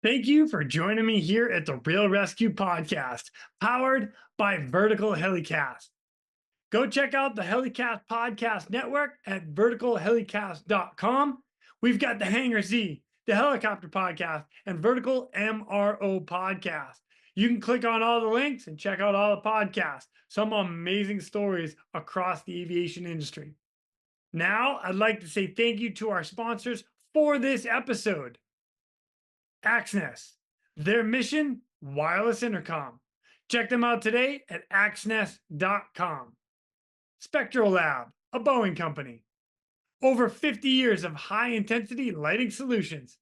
Thank you for joining me here at the Real ResQ Podcast, powered by Vertical Helicast. Go check out the Helicast Podcast Network at verticalhelicast.com. We've got the Hangar Z, the Helicopter Podcast, and Vertical MRO Podcast. You can click on all the links and check out all the podcasts. Some amazing stories across the aviation industry. Now, I'd like to say thank you to our sponsors for this episode. AXNES, their mission, wireless intercom. Check them out today at axnes.com. Spectral Lab, a Boeing company. Over 50 years of high-intensity lighting solutions.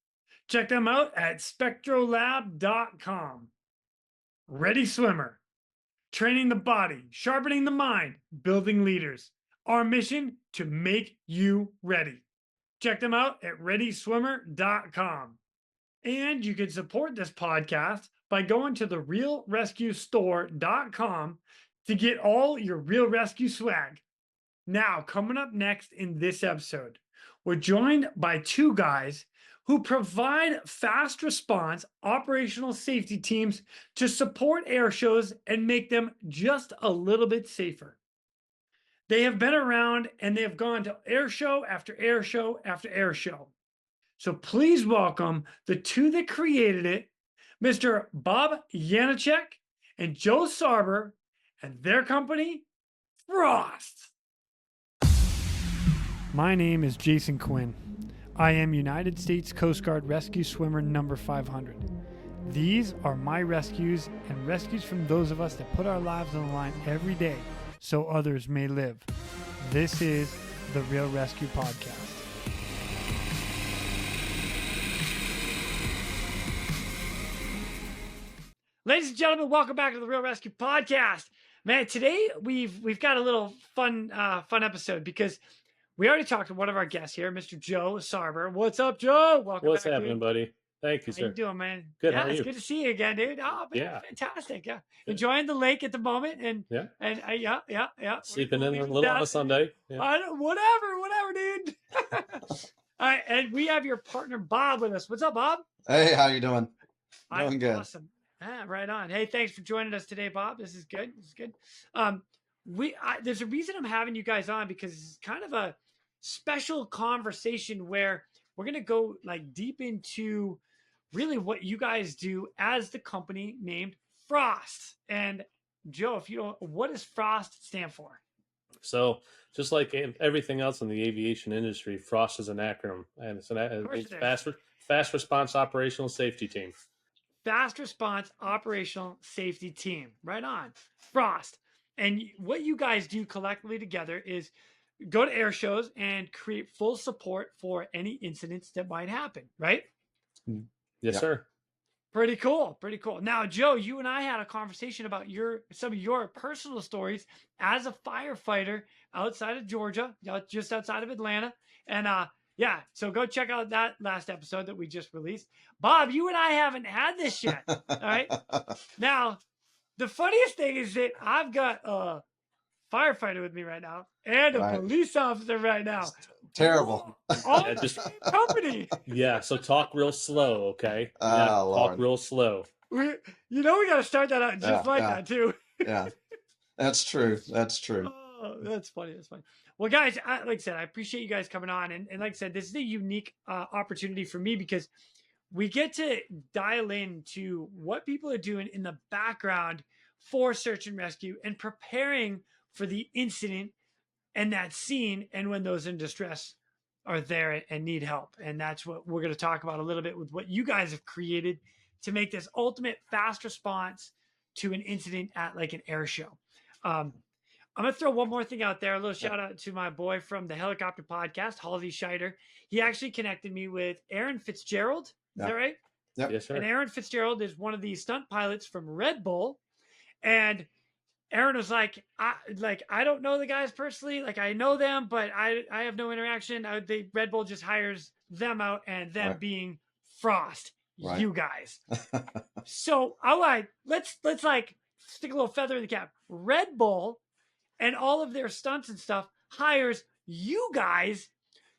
Check them out at spectrolab.com. Ready Swimmer, training the body, sharpening the mind, building leaders. Our mission, to make you ready. Check them out at readyswimmer.com. And you can support this podcast by going to the realrescuestore.com to get all your Real ResQ swag. Now, coming up next in this episode, we're joined by two guys who provide fast response operational safety teams to support air shows and make them just a little bit safer. They have been around and they have gone to air show after air show after air show. So please welcome the two that created it, Mr. Bob Yanacsek and Joe Sarber, and their company, Frost. My name is Jason Quinn. I am United States Coast Guard Rescue Swimmer number 500. These are my rescues and rescues from those of us that put our lives on the line every day so others may live. This is the Real ResQ Podcast. Ladies and gentlemen, welcome back to the Real ResQ Podcast. Man, today we've got a little fun episode because we already talked to one of our guests here, Mr. Joe Sarber. What's up, Joe? Welcome. What's back, happening, dude. buddy? Thank you, sir. How you doing, man? Good. Yeah, How are it's you? good to see you again, dude. Oh, man, Yeah. fantastic. Yeah, Good. enjoying the lake at the moment, and Yeah. Sleeping in a little on a Sunday. Yeah. Whatever, dude. All right, and we have your partner Bob with us. What's up, Bob? Hey, how you doing? Doing good. Awesome. Ah, right on. Hey, thanks for joining us today, Bob. This is good. There's a reason I'm having you guys on because it's kind of a special conversation where we're gonna go like deep into really what you guys do as the company named Frost. And Joe, if you don't, what does Frost stand for? So, just like everything else in the aviation industry, Frost is an acronym, and it's fast response operational safety team. Fast Response Operational Safety Team. Right on. Frost. And what you guys do collectively together is go to air shows and create full support for any incidents that might happen, right? Yes, sir. Pretty cool. Pretty cool. Now, Joe, you and I had a conversation about some of your personal stories as a firefighter outside of Georgia, just outside of Atlanta. And so go check out that last episode that we just released. Bob, you and I haven't had this yet. All right. Now, the funniest thing is that I've got a firefighter with me right now and a police officer right now. Terrible. All in the same company. Yeah. So talk real slow, okay? Lord. Talk real slow. We got to start that out just that too. Yeah. That's true. Oh, that's funny. Well, guys, like I said, I appreciate you guys coming on. And like I said, this is a unique opportunity for me because we get to dial into what people are doing in the background for search and rescue and preparing for the incident and that scene and when those in distress are there and need help. And that's what we're going to talk about a little bit with what you guys have created to make this ultimate fast response to an incident at like an air show. I'm going to throw one more thing out there. A little shout out to my boy from the Helicopter Podcast, Halsey Scheider. He actually connected me with Aaron Fitzgerald. Is that right? Yep. Yes, sir. And Aaron Fitzgerald is one of the stunt pilots from Red Bull. And Aaron was like, I don't know the guys personally. Like I know them, but I have no interaction. Red Bull just hires them out, and them being Frost, you guys. So all right, let's like stick a little feather in the cap. Red Bull and all of their stunts and stuff hires you guys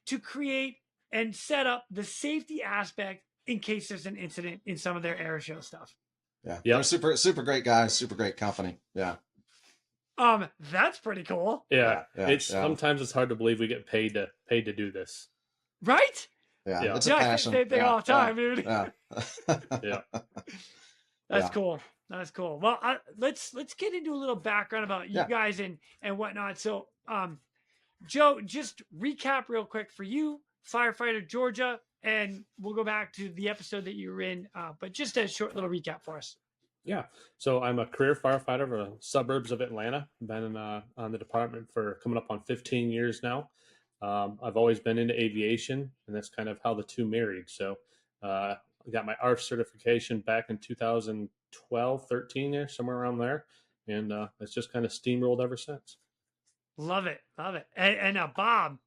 to create and set up the safety aspect in case there's an incident in some of their air show stuff. Yeah. They're super great guys, super great company. Yeah. That's pretty cool. Yeah. Sometimes it's hard to believe we get paid to do this. Right? Yeah. It's a passion. I say same thing all the time, dude. Yeah. Yeah. That's cool. That's cool. Well, let's get into a little background about you guys and whatnot. So, Joe, just recap real quick for you, firefighter Georgia, and we'll go back to the episode that you were in. But just a short little recap for us. Yeah. So I'm a career firefighter for the suburbs of Atlanta. Been on the department for coming up on 15 years now. I've always been into aviation, and that's kind of how the two married. So I got my ARF certification back in 2012, 13, somewhere around there. And it's just kind of steamrolled ever since. Love it. And Bob,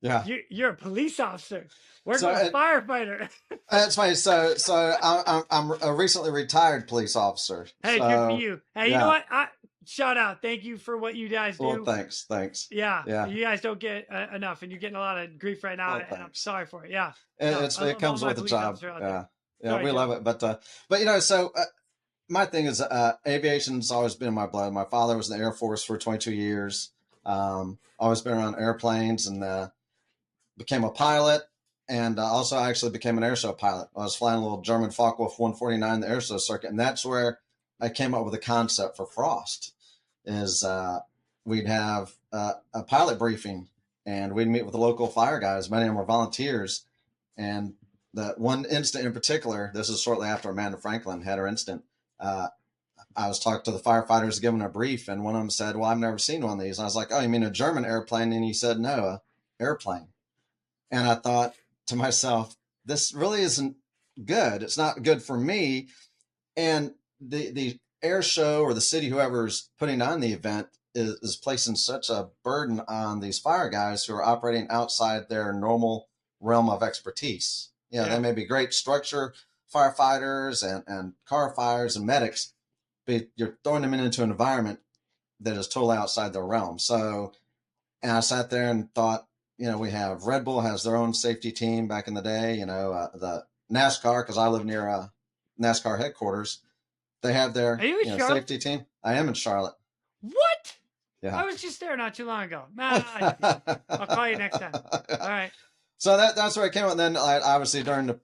yeah, you're a police officer, working with a firefighter. That's funny. So I'm a recently retired police officer. Hey, good for you. Hey, you know what? Shout out. Thank you for what you guys do. Well, thanks. Yeah. You guys don't get enough, and you're getting a lot of grief right now, and I'm sorry for it. Yeah. It comes with the job. Yeah. Sorry, we love it. But so my thing is aviation's always been in my blood. My father was in the Air Force for 22 years. Always been around airplanes and became a pilot, and also actually became an airshow pilot. I was flying a little German Focke-Wulf 149, the airshow circuit, and that's where I came up with the concept for Frost. Is we'd have a pilot briefing, and we'd meet with the local fire guys. Many of them were volunteers, and the one incident in particular, this is shortly after Amanda Franklin had her incident. I was talking to the firefighters, giving a brief, and one of them said, "Well, I've never seen one of these." And I was like, "Oh, you mean a German airplane?" And he said, "No, a airplane." And I thought to myself, this really isn't good. It's not good for me. And the air show or the city, whoever's putting on the event, is placing such a burden on these fire guys who are operating outside their normal realm of expertise. They may be great structure firefighters and car fires and medics, but you're throwing them into an environment that is totally outside their realm. So, and I sat there and thought, we have Red Bull has their own safety team back in the day, the NASCAR, because I live near NASCAR headquarters. They have their safety team. I am in Charlotte. What? Yeah. I was just there not too long ago. I'll call you next time. All right. So that's where I came. And then obviously during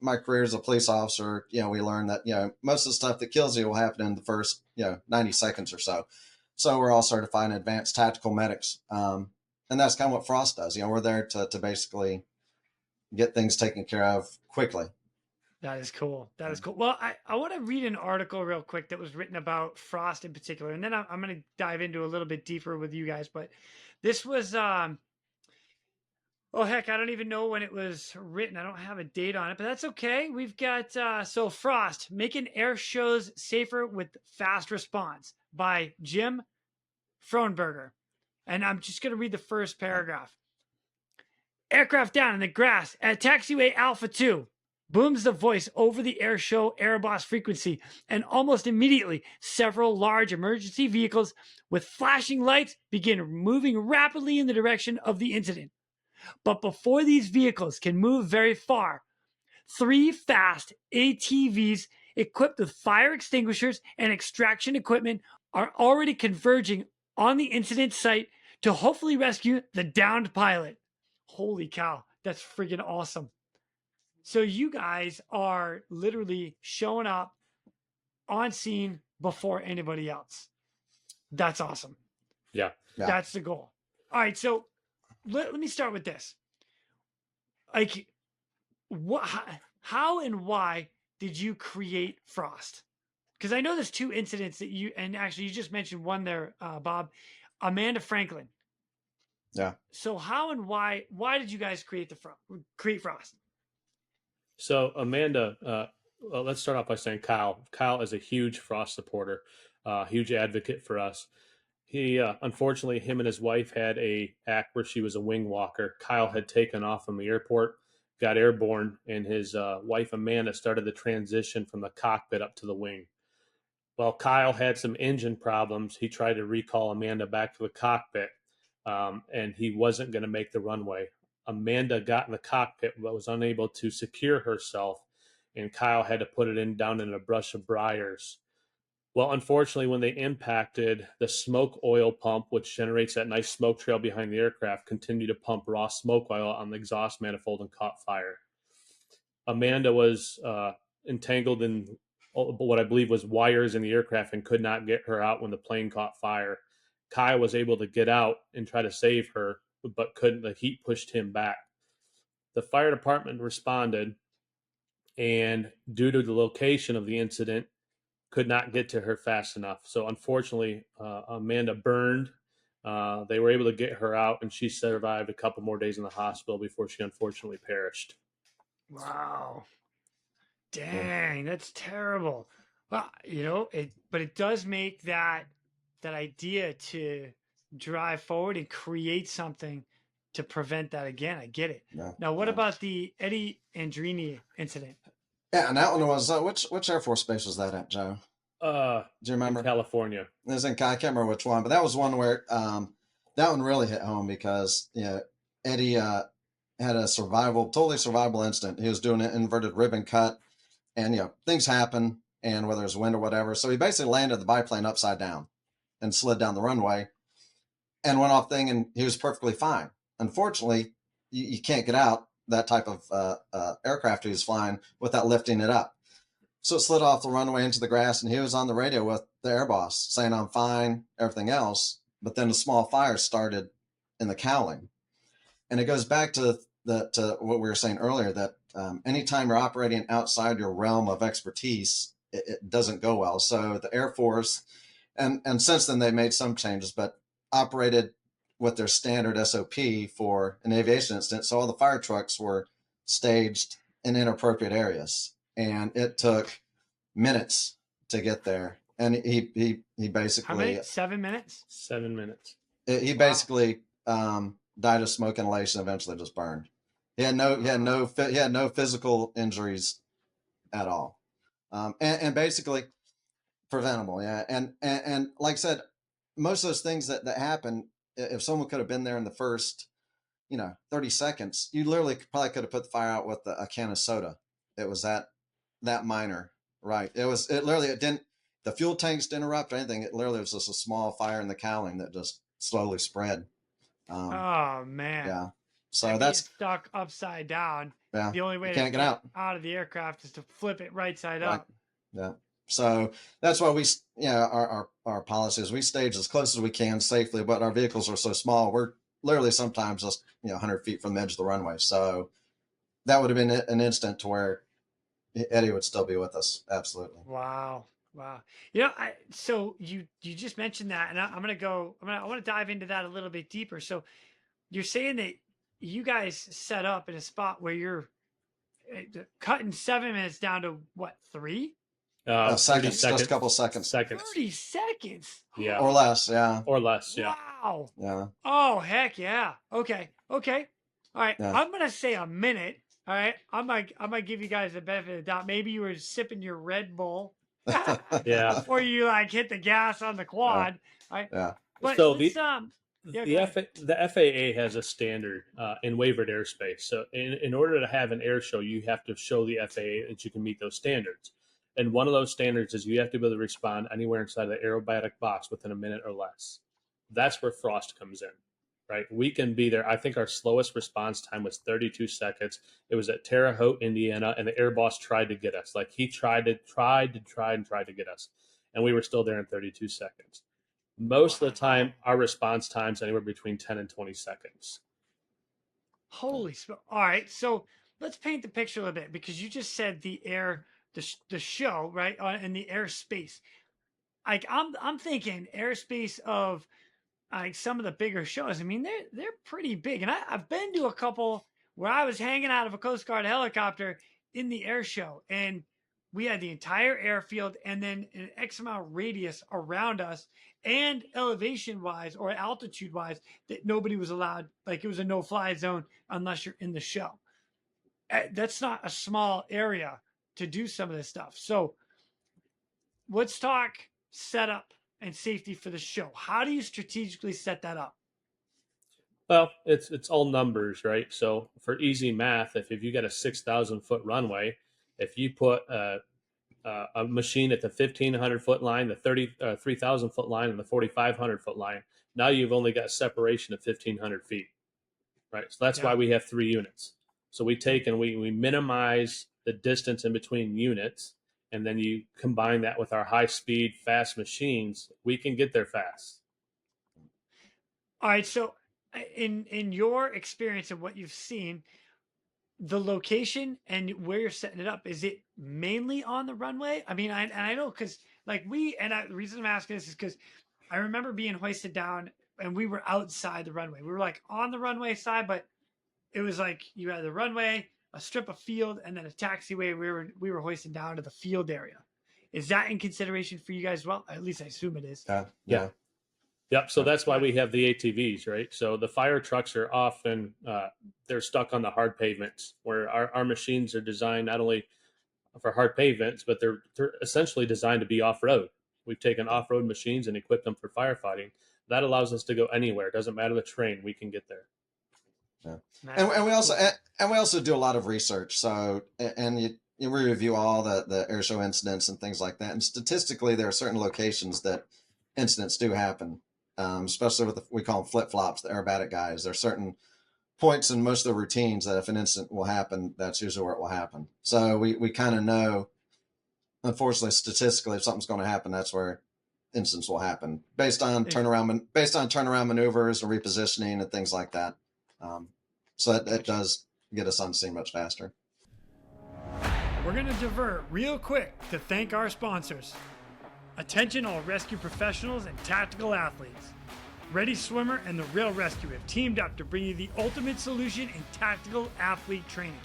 my career as a police officer, we learned that, most of the stuff that kills you will happen in the first, 90 seconds or so. So we're all certified in advanced tactical medics. And that's kind of what Frost does. We're there to basically get things taken care of quickly. That is cool. Well, I want to read an article real quick that was written about Frost in particular. And then I'm going to dive into a little bit deeper with you guys. But this was, I don't even know when it was written. I don't have a date on it, but that's okay. We've got, Frost, Making Air Shows Safer with Fast Response by Jim Frohnberger. And I'm just going to read the first paragraph. Aircraft down in the grass at taxiway Alpha 2. Booms the voice over the air show Airboss frequency, and almost immediately, several large emergency vehicles with flashing lights begin moving rapidly in the direction of the incident. But before these vehicles can move very far, 3 fast ATVs equipped with fire extinguishers and extraction equipment are already converging on the incident site to hopefully rescue the downed pilot. Holy cow, that's freaking awesome. So you guys are literally showing up on scene before anybody else. That's awesome. Yeah. That's the goal. All right, so let me start with this. Like, how and why did you create Frost? Because I know there's 2 incidents that and actually you just mentioned one there, Bob, Amanda Franklin. Yeah. So how and why did you guys create Frost? So Amanda, let's start off by saying Kyle. Kyle is a huge Frost supporter, huge advocate for us. He, unfortunately, him and his wife had a act where she was a wing walker. Kyle had taken off from the airport, got airborne, and his wife Amanda started the transition from the cockpit up to the wing. Well, Kyle had some engine problems. He tried to recall Amanda back to the cockpit, and he wasn't going to make the runway. Amanda got in the cockpit but was unable to secure herself, and Kyle had to put it down in a brush of briars. Well, unfortunately, when they impacted, the smoke oil pump, which generates that nice smoke trail behind the aircraft, continued to pump raw smoke oil on the exhaust manifold and caught fire. Amanda was entangled in what I believe was wires in the aircraft and could not get her out when the plane caught fire. Kyle was able to get out and try to save her, but couldn't. The heat pushed him back. The fire department responded, and due to the location of the incident, could not get to her fast enough. So unfortunately, Amanda burned. They were able to get her out, and she survived a couple more days in the hospital before she unfortunately perished. Wow. Dang, that's terrible. Well, but it does make that idea to drive forward and create something to prevent that again. I get it. Yeah. Now, what about the Eddie Andrini incident? Yeah, and that one was which Air Force base was that at, Joe? Do you remember? In California. It was I can't remember which one, but that was one where that one really hit home because Eddie had a totally survivable incident. He was doing an inverted ribbon cut, and things happen, and whether it's wind or whatever, so he basically landed the biplane upside down and slid down the runway and went off thing, and he was perfectly fine. Unfortunately, you can't get out that type of aircraft he was flying without lifting it up. So it slid off the runway into the grass, and he was on the radio with the air boss saying, "I'm fine," everything else. But then a small fire started in the cowling. And it goes back to what we were saying earlier, that anytime you're operating outside your realm of expertise, it doesn't go well. So the Air Force, and since then they made some changes, but operated with their standard SOP for an aviation incident. So all the fire trucks were staged in inappropriate areas. And it took minutes to get there. And he basically... How many? 7 minutes? 7 minutes. He basically died of smoke inhalation, eventually just burned. He had no physical injuries at all. And basically preventable. Yeah. And like I said, most of those things that happen, if someone could have been there in the first, 30 seconds, you literally probably could have put the fire out with a can of soda. It was that minor, right? The fuel tanks didn't erupt or anything. It literally was just a small fire in the cowling that just slowly spread. Oh man. Yeah. So that's stuck upside down. Yeah. The only way to get out of the aircraft is to flip it right side up. Yeah. So that's why we, our policy is we stage as close as we can safely, but our vehicles are so small. We're literally sometimes just, 100 feet from the edge of the runway. So that would have been an instant to where Eddie would still be with us. Absolutely. Wow. So you just mentioned that, and I want to dive into that a little bit deeper. So you're saying that you guys set up in a spot where you're cutting 7 minutes down to what, 3? Seconds, just a couple seconds. 30 seconds. Yeah. Or less. Yeah. Or less. Yeah. Wow. Yeah. Oh, heck yeah. Okay. All right. Yeah. I'm going to say a minute. All right. I'm gonna give you guys the benefit of the doubt. Maybe you were sipping your Red Bull. Yeah. Before you hit the gas on the quad. Right. Yeah. But So the FAA has a standard in waivered airspace. So in order to have an air show, you have to show the FAA that you can meet those standards. And one of those standards is you have to be able to respond anywhere inside the aerobatic box within a minute or less. That's where Frost comes in, right? We can be there. I think our slowest response time was 32 seconds. It was at Terre Haute, Indiana, and the air boss tried to get us. He tried to get us, and we were still there in 32 seconds. Most of the time, our response time's anywhere between 10 and 20 seconds. Holy smoke. All right. So let's paint the picture a little bit, because you just said the show, right? In the airspace. I'm thinking airspace of some of the bigger shows. I mean, they're pretty big. And I've been to a couple where I was hanging out of a Coast Guard helicopter in the air show, and we had the entire airfield and then an X amount radius around us, and elevation wise or altitude wise that nobody was allowed. It was a no-fly zone unless you're in the show. That's not a small area to do some of this stuff. So let's talk setup and safety for the show. How do you strategically set that up? Well, it's all numbers, right? So for easy math, if you got a 6,000 foot runway, if you put a machine at the 1,500 foot line, the 3,000 foot line, and the 4,500 foot line, now you've only got separation of 1,500 feet, right? So that's why Yeah. we have 3 units. So we take and we minimize the distance in between units, and then you combine that with our high speed, fast machines, we can get there fast. All right. So, in your experience and what you've seen, the location and where you're setting it up, is it mainly on the runway? I mean, I know because the reason I'm asking this is because I remember being hoisted down and we were outside the runway. We were like on the runway side, but it was like you had the runway, a strip of field, and then a taxiway. We were hoisted down to the field area. Is that in consideration for you guys as well? At least I assume it is. Yeah. Yep. So that's why we have the ATVs, right? So the fire trucks are often they're stuck on the hard pavements, where our machines are designed not only for hard pavements, but they're essentially designed to be off road. We've taken off road machines and equipped them for firefighting. That allows us to go anywhere. It doesn't matter the terrain, we can get there. Yeah. And we also do a lot of research. So and you review all the air show incidents and things like that. And statistically, there are certain locations that incidents do happen. Especially with we call them flip flops, the aerobatic guys. There are certain points in most of the routines that if an incident will happen, that's usually where it will happen. So we kind of know, unfortunately, statistically, if something's going to happen, that's where incidents will happen based on turnaround maneuvers or repositioning and things like that. So that does get us on scene much faster. We're going to divert real quick to thank our sponsors. Attention all rescue professionals and tactical athletes. Ready Swimmer and the Real ResQ have teamed up to bring you the ultimate solution in tactical athlete training.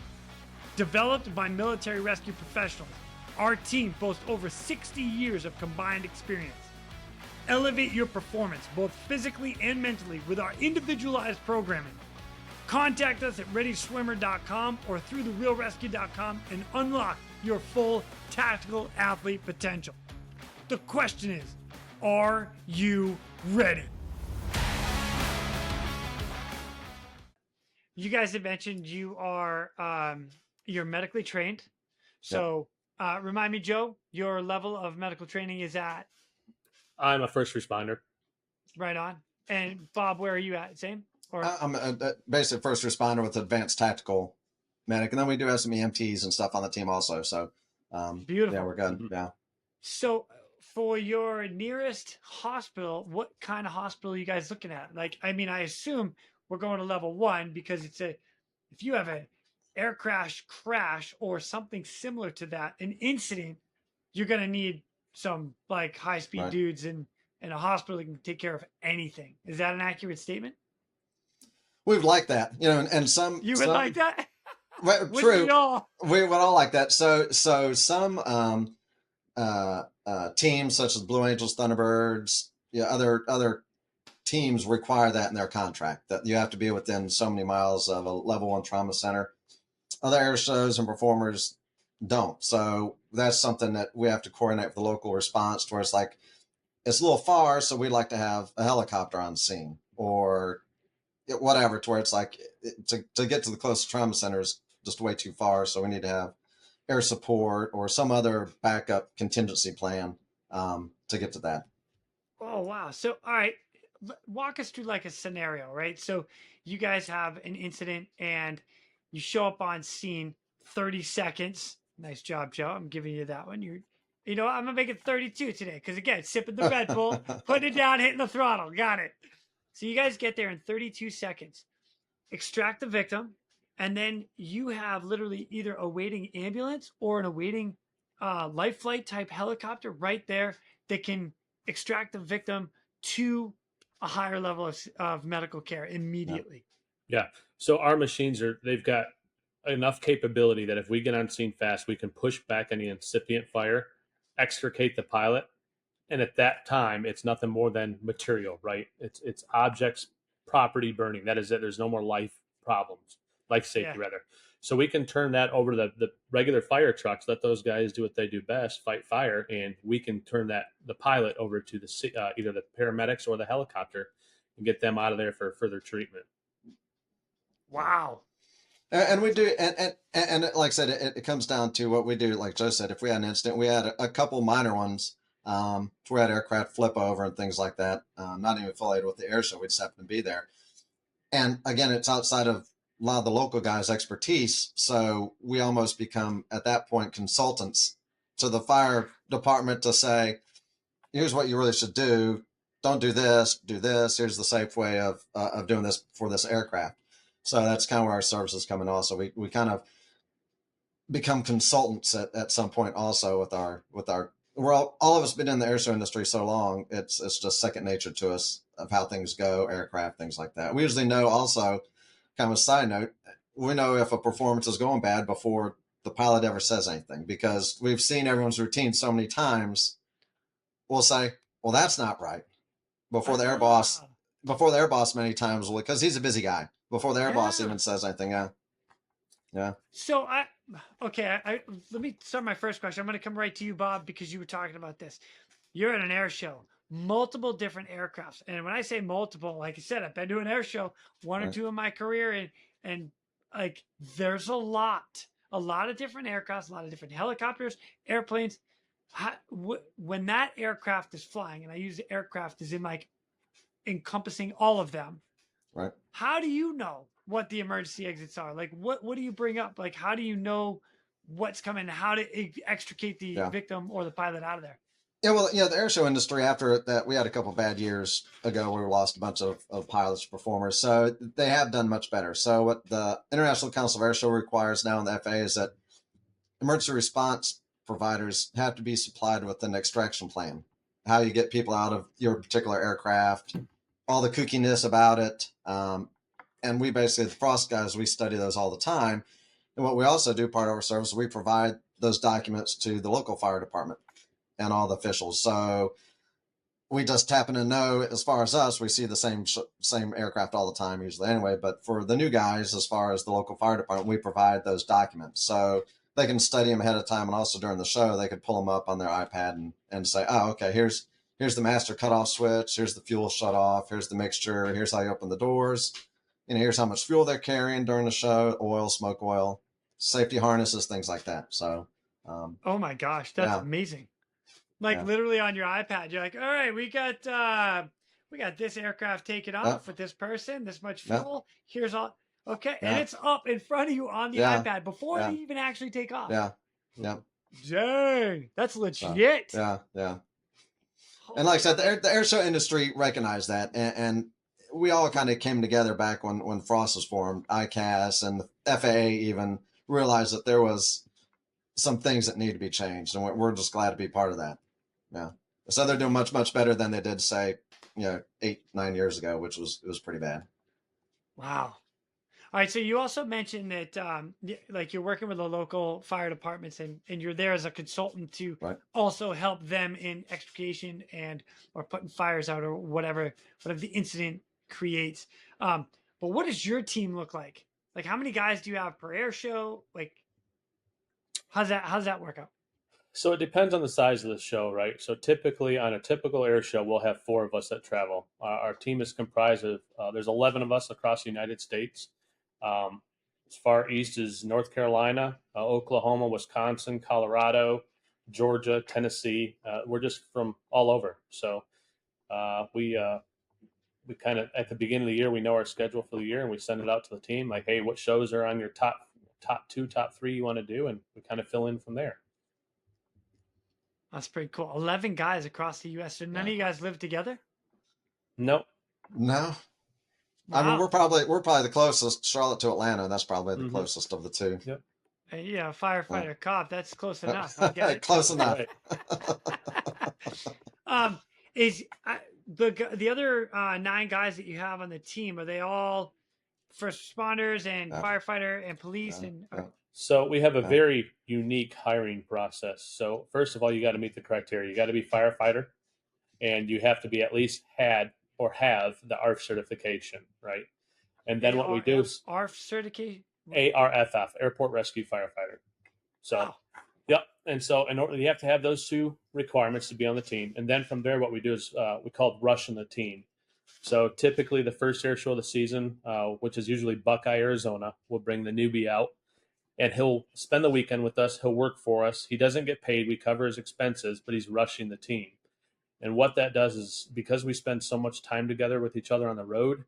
Developed by military rescue professionals, our team boasts over 60 years of combined experience. Elevate your performance both physically and mentally with our individualized programming. Contact us at readyswimmer.com or through therealrescue.com and unlock your full tactical athlete potential. The question is, are you ready? You guys have mentioned you are you're medically trained. So remind me, Joe, your level of medical training is at? I'm a first responder. Right on. And Bob, where are you at? Same? Or I'm a basic first responder with advanced tactical medic. And then we do have some EMTs and stuff on the team also. So beautiful. Yeah, we're good. Mm-hmm. Yeah. So for your nearest hospital, what kind of hospital are you guys looking at? Like, I mean, I assume we're going to level 1 because if you have an air crash or something similar to that, an incident, you're going to need some like high speed dudes in a hospital that can take care of anything. Is that an accurate statement? We would like that, and some you would like that. True. We would all like that. So some teams such as Blue Angels, Thunderbirds, other teams require that in their contract, that you have to be within so many miles of a level 1 trauma center. Other air shows and performers don't. So that's something that we have to coordinate with the local response to, where it's like, it's a little far, so we'd like to have a helicopter on scene or whatever, to where it's like to get to the closest trauma center is just way too far. So we need to have air support or some other backup contingency plan to get to that. Oh, wow. So, all right, walk us through like a scenario, right? So you guys have an incident and you show up on scene, 30 seconds. Nice job, Joe. I'm giving you that one. I'm going to make it 32 today because, again, sipping the Red Bull, putting it down, hitting the throttle. Got it. So you guys get there in 32 seconds, extract the victim, and then you have literally either a waiting ambulance or an awaiting life flight type helicopter right there that can extract the victim to a higher level of medical care immediately. Yeah. So our machines they've got enough capability that if we get on scene fast, we can push back any incipient fire, extricate the pilot. And at that time, it's nothing more than material, right? It's objects, property burning. That is it. There's no more life safety rather. So we can turn that over to the regular fire trucks, let those guys do what they do best, fight fire, and we can turn the pilot over to either the paramedics or the helicopter and get them out of there for further treatment. Wow. And we do, and like I said, it comes down to what we do. Like Joe said, if we had an incident, we had a couple minor ones. We had aircraft flip over and things like that. Not even affiliated with the air show, we just happened to be there. And again, it's outside of a lot of the local guys' expertise. So we almost become at that point consultants to the fire department to say, here's what you really should do. Don't do this. Do this. Here's the safe way of doing this for this aircraft. So that's kind of where our services come in. Also, we kind of become consultants at some point. Also, with our we're all of us been in the air show industry so long, it's just second nature to us of how things go, aircraft, things like that. We usually know also, kind of a side note, we know if a performance is going bad before the pilot ever says anything, because we've seen everyone's routine so many times. We'll say, well, that's not right before the air boss many times, because he's a busy guy, before the air boss even says anything. Yeah. So I let me start my first question. I'm going to come right to you, Bob, because you were talking about this. You're at an air show, multiple different aircrafts, and when I say multiple, like I said, I've been to an air show, one or two in my career, and like there's a lot of different aircrafts, a lot of different helicopters, airplanes. When that aircraft is flying, and I use the aircraft as in like encompassing all of them, right? How do you know what the emergency exits are? Like, what do you bring up? Like, how do you know what's coming? How to extricate the victim or the pilot out of there? Yeah, well, the air show industry, after that, we had a couple bad years ago where we lost a bunch of pilots, performers. So they have done much better. So what the International Council of Air Show requires now in the FAA is that emergency response providers have to be supplied with an extraction plan, how you get people out of your particular aircraft, all the kookiness about it. And we basically, the Frost guys, we study those all the time. And what we also do, part of our service, we provide those documents to the local fire department and all the officials. So we just happen to know, as far as us, we see the same aircraft all the time usually anyway. But for the new guys, as far as the local fire department, we provide those documents. So they can study them ahead of time, and also during the show, they could pull them up on their iPad and say, oh, okay, here's the master cutoff switch. Here's the fuel shut off. Here's the mixture. Here's how you open the doors. Here's how much fuel they're carrying during the show, oil, smoke oil, safety harnesses, things like that. So, oh my gosh, that's amazing. Like literally on your iPad, you're like, all right, we got this aircraft taken off with this person, this much fuel. Here's all. Okay. And it's up in front of you on the iPad before they even actually take off. Yeah. Dang, that's legit. Yeah. And like I said, the air show industry recognized that, and we all kind of came together back when Frost was formed. ICAST and the FAA even realized that there was some things that need to be changed, and we're just glad to be part of that. Yeah. So they're doing much, much better than they did, say, 8-9 years ago, which was pretty bad. Wow. All right. So you also mentioned that like you're working with the local fire departments and you're there as a consultant to also help them in extrication or putting fires out or whatever the incident creates. But what does your team look like? Like, how many guys do you have per air show? Like, how's that work out? So it depends on the size of the show, right? So typically on a typical air show, we'll have 4 of us that travel. Our team is comprised of, there's 11 of us across the United States. As far east as North Carolina, Oklahoma, Wisconsin, Colorado, Georgia, Tennessee. We're just from all over. So we kind of, at the beginning of the year, we know our schedule for the year, and we send it out to the team like, hey, what shows are on your top 2, top 3 you want to do? And we kind of fill in from there. That's pretty cool. 11 guys across the U.S. So none of you guys live together? Nope. No. Wow. I mean, we're probably the closest. Charlotte to Atlanta. That's probably the closest of the 2. Yep. Yeah, firefighter, cop. That's close enough. I get it. Close enough. Is the other 9 guys that you have on the team, are they all first responders and firefighter and police? So we have a very unique hiring process. So first of all, you got to meet the criteria. You got to be firefighter, and you have to be at least had or have the ARF certification, right? And then what we do is ARF certification, ARFF, Airport Rescue Firefighter. So, yep. And so in order, you have to have those 2 requirements to be on the team. And then from there, what we do is we call it rushing the team. So typically the first air show of the season, which is usually Buckeye, Arizona, will bring the newbie out, and he'll spend the weekend with us. He'll work for us. He doesn't get paid. We cover his expenses, but he's rushing the team. And what that does is, because we spend so much time together with each other on the road,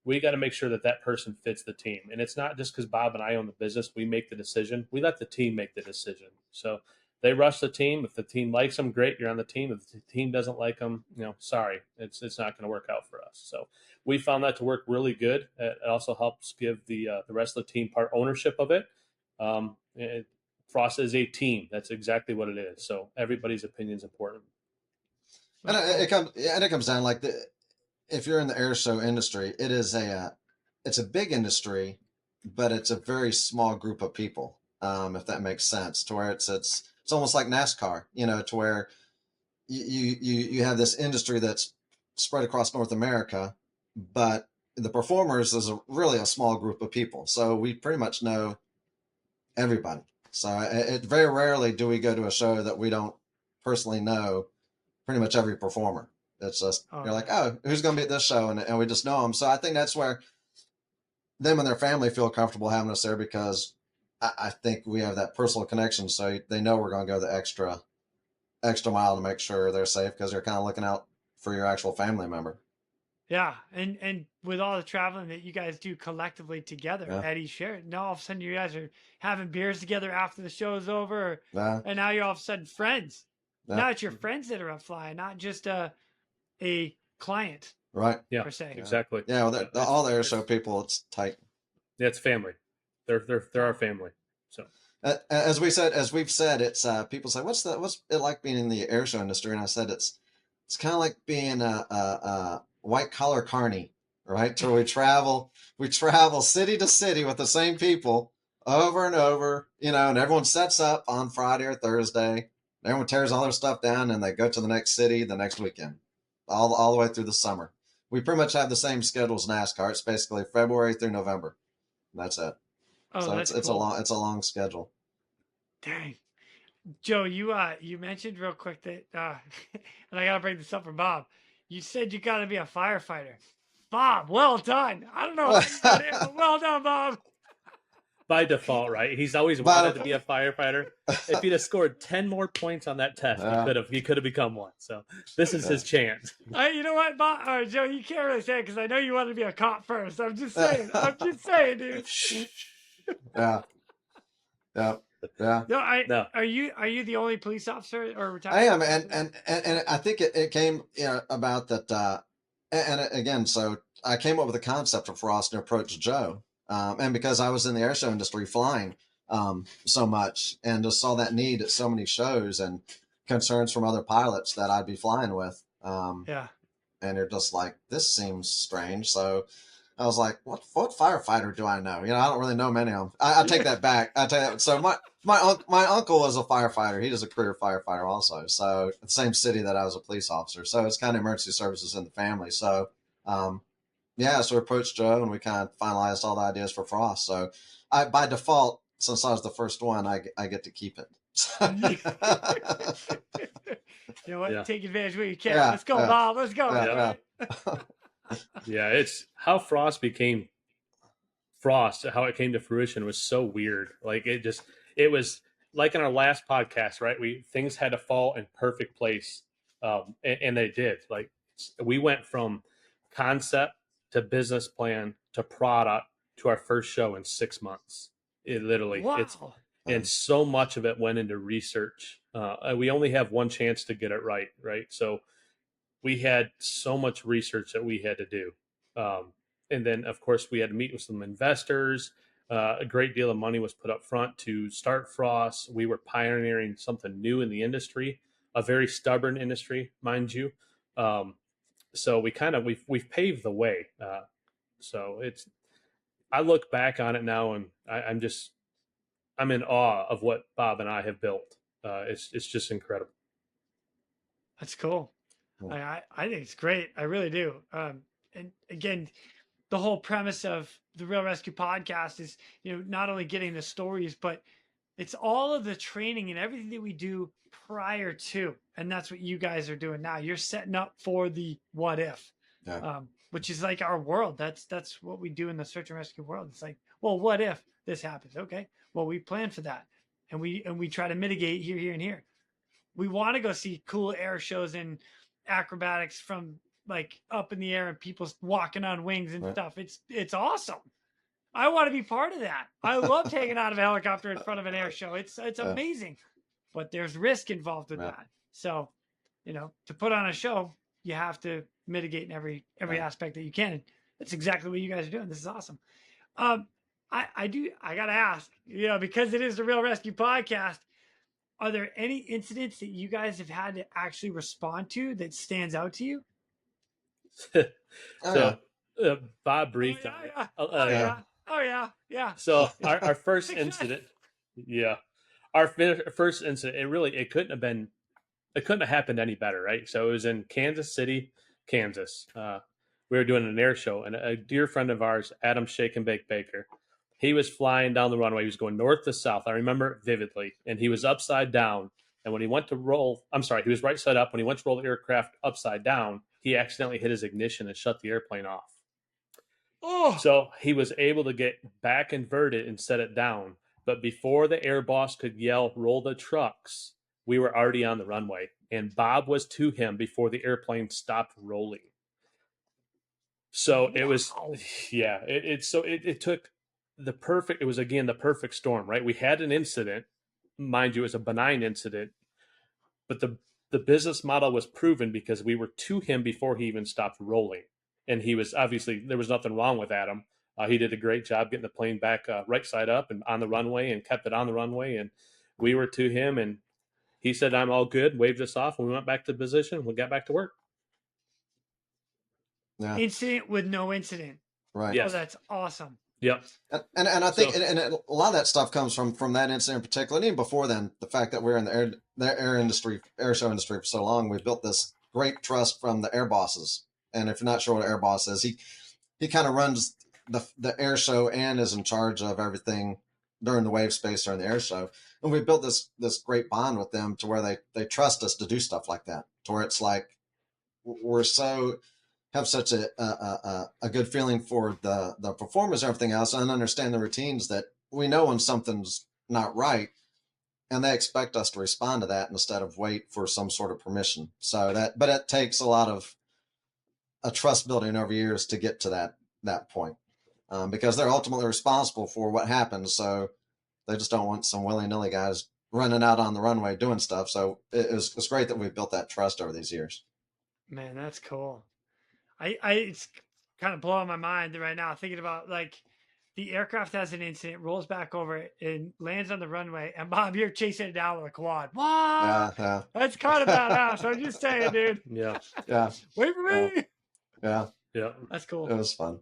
we got to make sure that that person fits the team. And it's not just because Bob and I own the business, we make the decision. We let the team make the decision. So they rush the team. If the team likes them, great, you're on the team. If the team doesn't like them, sorry, it's not going to work out for us. So we found that to work really good. It also helps give the rest of the team part ownership of it. Frost is a team. That's exactly what it is. So everybody's opinion is important. And it comes down like if you're in the air show industry, it's a big industry, but it's a very small group of people. If that makes sense, to where it's almost like NASCAR, to where you have this industry that's spread across North America, but the performers is really a small group of people. So we pretty much know everybody. So it very rarely do we go to a show that we don't personally know pretty much every performer. It's just, you're like, oh, who's going to be at this show? And we just know them. So I think that's where them and their family feel comfortable having us there, because I think we have that personal connection. So they know we're going to go the extra mile to make sure they're safe, because they're kind of looking out for your actual family member. Yeah. And with all the traveling that you guys do collectively together at each show, now all of a sudden you guys are having beers together after the show's over, and now you're all of a sudden friends. Now it's your friends that are flying, not just a client. Right. Yeah. Per se. Exactly. Yeah. Well, all the air show people, it's tight. Yeah, it's family. They're our family. So as we've said, it's people say, what's it like being in the air show industry? And I said, it's kind of like being a white collar carny, right? So we travel city to city with the same people over and over, and everyone sets up on Friday or Thursday. Everyone tears all their stuff down and they go to the next city the next weekend, all the way through the summer. We pretty much have the same schedule as NASCAR. It's basically February through November. That's it. Oh, so that's it's cool. a long schedule. Dang. Joe, you mentioned real quick that and I gotta bring this up for Bob. You said you gotta be a firefighter. Bob, well done. I don't know how you got it, but well done, Bob. By default, right? He's always wanted to be a firefighter. If he'd have scored 10 more points on that test, he could have become one. So this is his chance. You know what, Bob or Joe, you can't really say it because I know you wanted to be a cop first. I'm just saying, dude. Yeah. No, Are you the only police officer or retired? I am, and I think it came about that. And again, so I came up with the concept of Frost and approached Joe. And because I was in the air show industry flying so much, and just saw that need at so many shows and concerns from other pilots that I'd be flying with. And they're just like, this seems strange. So I was like, what firefighter do I know? I don't really know many of them. I take that back. I tell you, so my uncle was a firefighter. He was a career firefighter also. So the same city that I was a police officer. So it's kind of emergency services in the family. So, so we approached Joe and we kind of finalized all the ideas for Frost. So by default, since I was the first one, I get to keep it. You know what? Yeah. Take advantage where you can. Let's go, Bob. Let's go. Yeah, it's how Frost became Frost, how it came to fruition was so weird. Like it was like in our last podcast, right? Things had to fall in perfect place. And they did. Like we went from concept to business plan to product to our first show in 6 months. It literally, and so much of it went into research. We only have one chance to get it right. So we had so much research that we had to do. And then, of course, we had to meet with some investors. A great deal of money was put up front to start Frost. We were pioneering something new in the industry, a very stubborn industry, mind you. So we've paved the way. So I look back on it now and I'm in awe of what Bob and I have built. It's just incredible. That's cool. I think it's great. I really do. And again, the whole premise of the Real ResQ Podcast is, not only getting the stories, but it's all of the training and everything that we do prior to. And that's what you guys are doing now. You're setting up for the what if. which is like our world. That's what we do in the search and rescue world. It's like, well, what if this happens? Okay, well, we plan for that, and we try to mitigate here, and here. We want to go see cool air shows and acrobatics from like up in the air and people walking on wings and stuff. It's awesome. I want to be part of that. I love taking out of a helicopter in front of an air show. It's amazing, but there's risk involved with that. So, to put on a show, you have to mitigate in every aspect that you can. That's exactly what you guys are doing. This is awesome. I got to ask, because it is the Real ResQ Podcast, are there any incidents that you guys have had to actually respond to that stands out to you? Bob briefed Oh yeah. So our first incident, our first incident, it couldn't have happened any better, right? So it was in Kansas City, Kansas. We were doing an air show, and a dear friend of ours, Adam Shake and Bake Baker, he was flying down the runway. He was going north to south. I remember it vividly. And he was upside down. And when he went to roll, he was right side up. When he went to roll the aircraft upside down, he accidentally hit his ignition and shut the airplane off. Oh. So he was able to get back inverted and set it down. But before the air boss could yell, "Roll the trucks," we were already on the runway. And Bob was to him before the airplane stopped rolling. So it was, it took it was again the perfect storm, right? We had an incident, mind you, it was a benign incident, but the business model was proven because we were to him before he even stopped rolling. And he was obviously, there was nothing wrong with Adam. He did a great job getting the plane back right side up and on the runway and kept it on the runway. And we were to him and he said, "I'm all good," waved us off. And we went back to position. We got back to work. Yeah. Incident with no incident. Right. Yes. Oh, that's awesome. Yep. And I think and a lot of that stuff comes from that incident in particular, and even before then, the fact that we're in the air show industry for so long, we built this great trust from the air bosses. And if you're not sure what an air boss is, he kind of runs the air show and is in charge of everything during the wave space during the air show. And we built this great bond with them to where they trust us to do stuff like that, to where it's like we're have such a good feeling for the performers and everything else, and understand the routines that we know when something's not right, and they expect us to respond to that instead of wait for some sort of permission. But it takes a lot of a trust building over years to get to that point, because they're ultimately responsible for what happens. So they just don't want some willy-nilly guys running out on the runway doing stuff. So it's great that we've built that trust over these years. Man, that's cool. It's kind of blowing my mind right now thinking about like the aircraft has an incident, rolls back over it, and lands on the runway, and Bob, you're chasing it down with a quad. What? Yeah. That's kind of badass. I'm just saying, dude. Yeah. Wait for me. Yeah. That's cool. It was fun.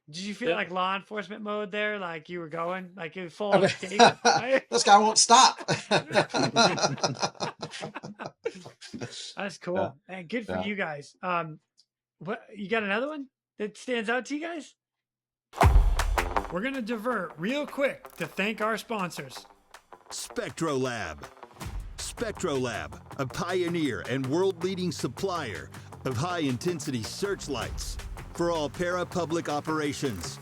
Did you feel like law enforcement mode there? Like you were going, like it was full on escape? This guy won't stop. That's cool. And good for you guys. What you got another one that stands out to you guys? We're going to divert real quick to thank our sponsors. SpectroLab. SpectroLab, a pioneer and world-leading supplier of high-intensity searchlights for all para-public operations.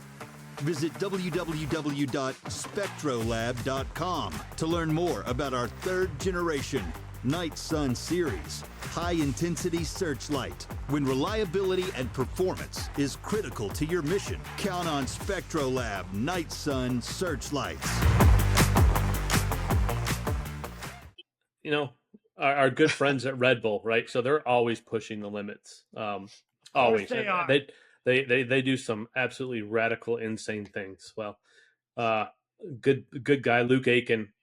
Visit www.spectrolab.com to learn more about our third-generation Night Sun series high-intensity searchlight. When reliability and performance is critical to your mission, count on SpectroLab Night Sun searchlights. Our good friends at Red Bull, right? So they're always pushing the limits. Always. They are. They do some absolutely radical, insane things. Well, good guy Luke Aiken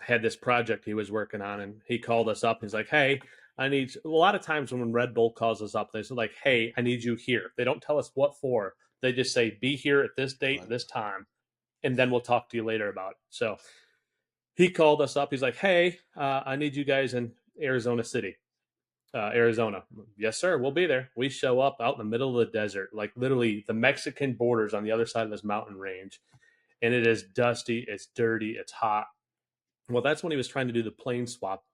had this project he was working on, and he called us up. He's like, "Hey, a lot of times when Red Bull calls us up, they say like, 'Hey, I need you here.' They don't tell us what for. They just say, 'Be here at this date, this time, and then we'll talk to you later about it.'" So he called us up. He's like, "Hey, I need you guys in Arizona City, Arizona." "Yes, sir. We'll be there." We show up out in the middle of the desert, like literally the Mexican border's on the other side of this mountain range. And it is dusty. It's dirty. It's hot. Well, that's when he was trying to do the plane swap,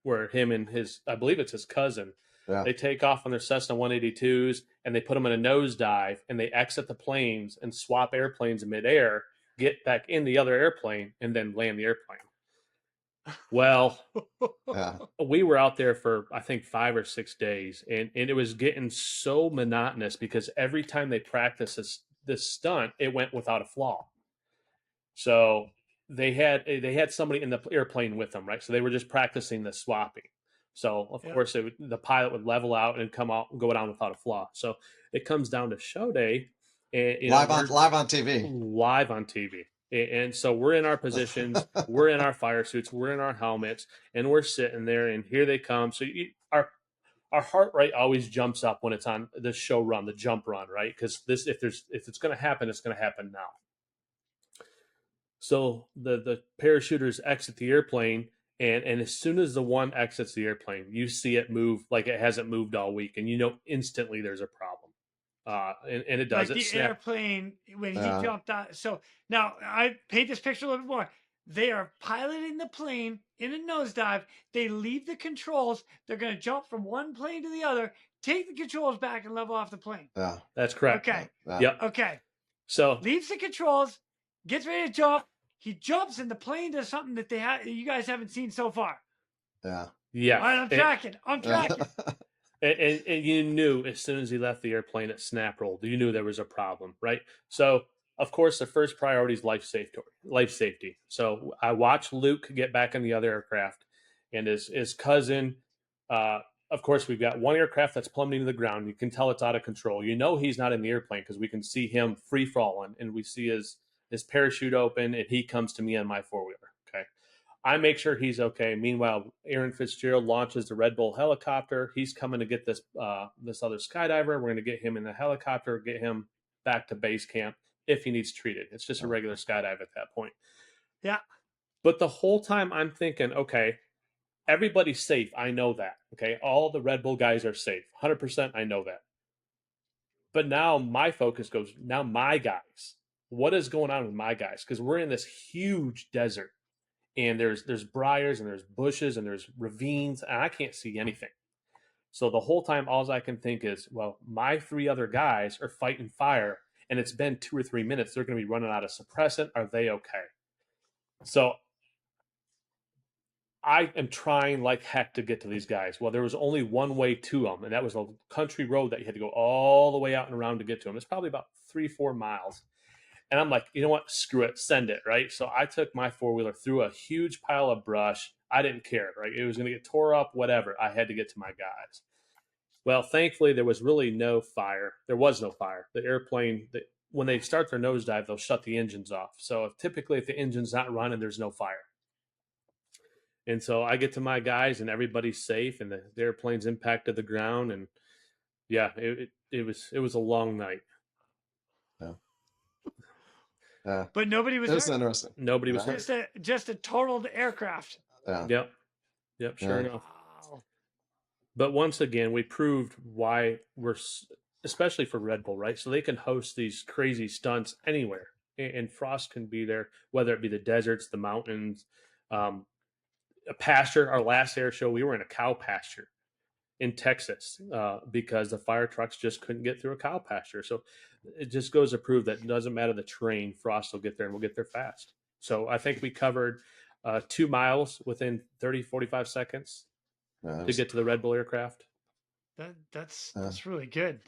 where him and I believe it's his cousin, Yeah. They take off on their Cessna 182s and they put them in a nosedive and they exit the planes and swap airplanes in midair, get back in the other airplane, and then land the airplane. Well, Yeah. we were out there for, I think, 5 or 6 days, and it was getting so monotonous because every time they practiced this stunt, it went without a flaw. So they had somebody in the airplane with them, right? So they were just practicing the swapping. So of course the pilot would level out and come out and go down without a flaw. So it comes down to show day, and live on TV. Live on TV. And so we're in our positions, we're in our fire suits, we're in our helmets, and we're sitting there, and here they come. So our heart rate always jumps up when it's on the show run, the jump run, right? Because if it's going to happen, it's going to happen now. So the parachuters exit the airplane, and as soon as the one exits the airplane, you see it move like it hasn't moved all week, and you know instantly there's a problem. And it does. Like the airplane when he jumped out. So now I paint this picture a little bit more. They are piloting the plane in a nosedive. They leave the controls. They're going to jump from one plane to the other, take the controls back, and level off the plane. Yeah, that's correct. Okay. Yep. Okay. So leaves the controls, gets ready to jump. He jumps, and the plane does something that you guys haven't seen so far. Yeah. Yeah. All right, I'm tracking. And you knew as soon as he left the airplane at snap rolled, you knew there was a problem, right? So, of course, the first priority is life safety. So I watched Luke get back in the other aircraft, and his cousin. Of course, we've got one aircraft that's plummeting to the ground. You can tell it's out of control. You know he's not in the airplane because we can see him free falling, and we see his parachute open, and he comes to me on my four-wheeler. Okay. I make sure he's okay. Meanwhile, Aaron Fitzgerald launches the Red Bull helicopter. He's coming to get this other skydiver. We're going to get him in the helicopter, get him back to base camp if he needs treated. It's just a regular skydive at that point. Yeah. But the whole time I'm thinking, okay, everybody's safe. I know that. Okay. All the Red Bull guys are safe. 100%. I know that. But now my focus goes, now my guys. What is going on with my guys? Because we're in this huge desert. And there's briars and there's bushes and there's ravines, and I can't see anything. So the whole time, all I can think is, well, my 3 other guys are fighting fire, and it's been 2 or 3 minutes. They're going to be running out of suppressant. Are they okay? So I am trying like heck to get to these guys. Well, there was only one way to them, and that was a country road that you had to go all the way out and around to get to them. It's probably about 3-4 miles. And I'm like, you know what? Screw it. Send it, right? So I took my four-wheeler through a huge pile of brush. I didn't care, right? It was going to get tore up, whatever. I had to get to my guys. Well, thankfully, there was really no fire. There was no fire. The airplane, when they start their nosedive, they'll shut the engines off. So typically, if the engine's not running, there's no fire. And so I get to my guys, and everybody's safe, and the airplane's impacted the ground. And yeah, it was a long night. But nobody was. It was interesting. Nobody was hurt. Just a totaled aircraft. Yeah. Yep. Sure enough. Wow. But once again, we proved why we're, especially for Red Bull, right? So they can host these crazy stunts anywhere, and Frost can be there, whether it be the deserts, the mountains, a pasture. Our last air show, we were in a cow pasture in Texas because the fire trucks just couldn't get through a cow pasture. So it just goes to prove that it doesn't matter the terrain, Frost will get there, and we'll get there fast. So I think we covered 2 miles within 30, 45 seconds to get to the Red Bull aircraft. That's really good.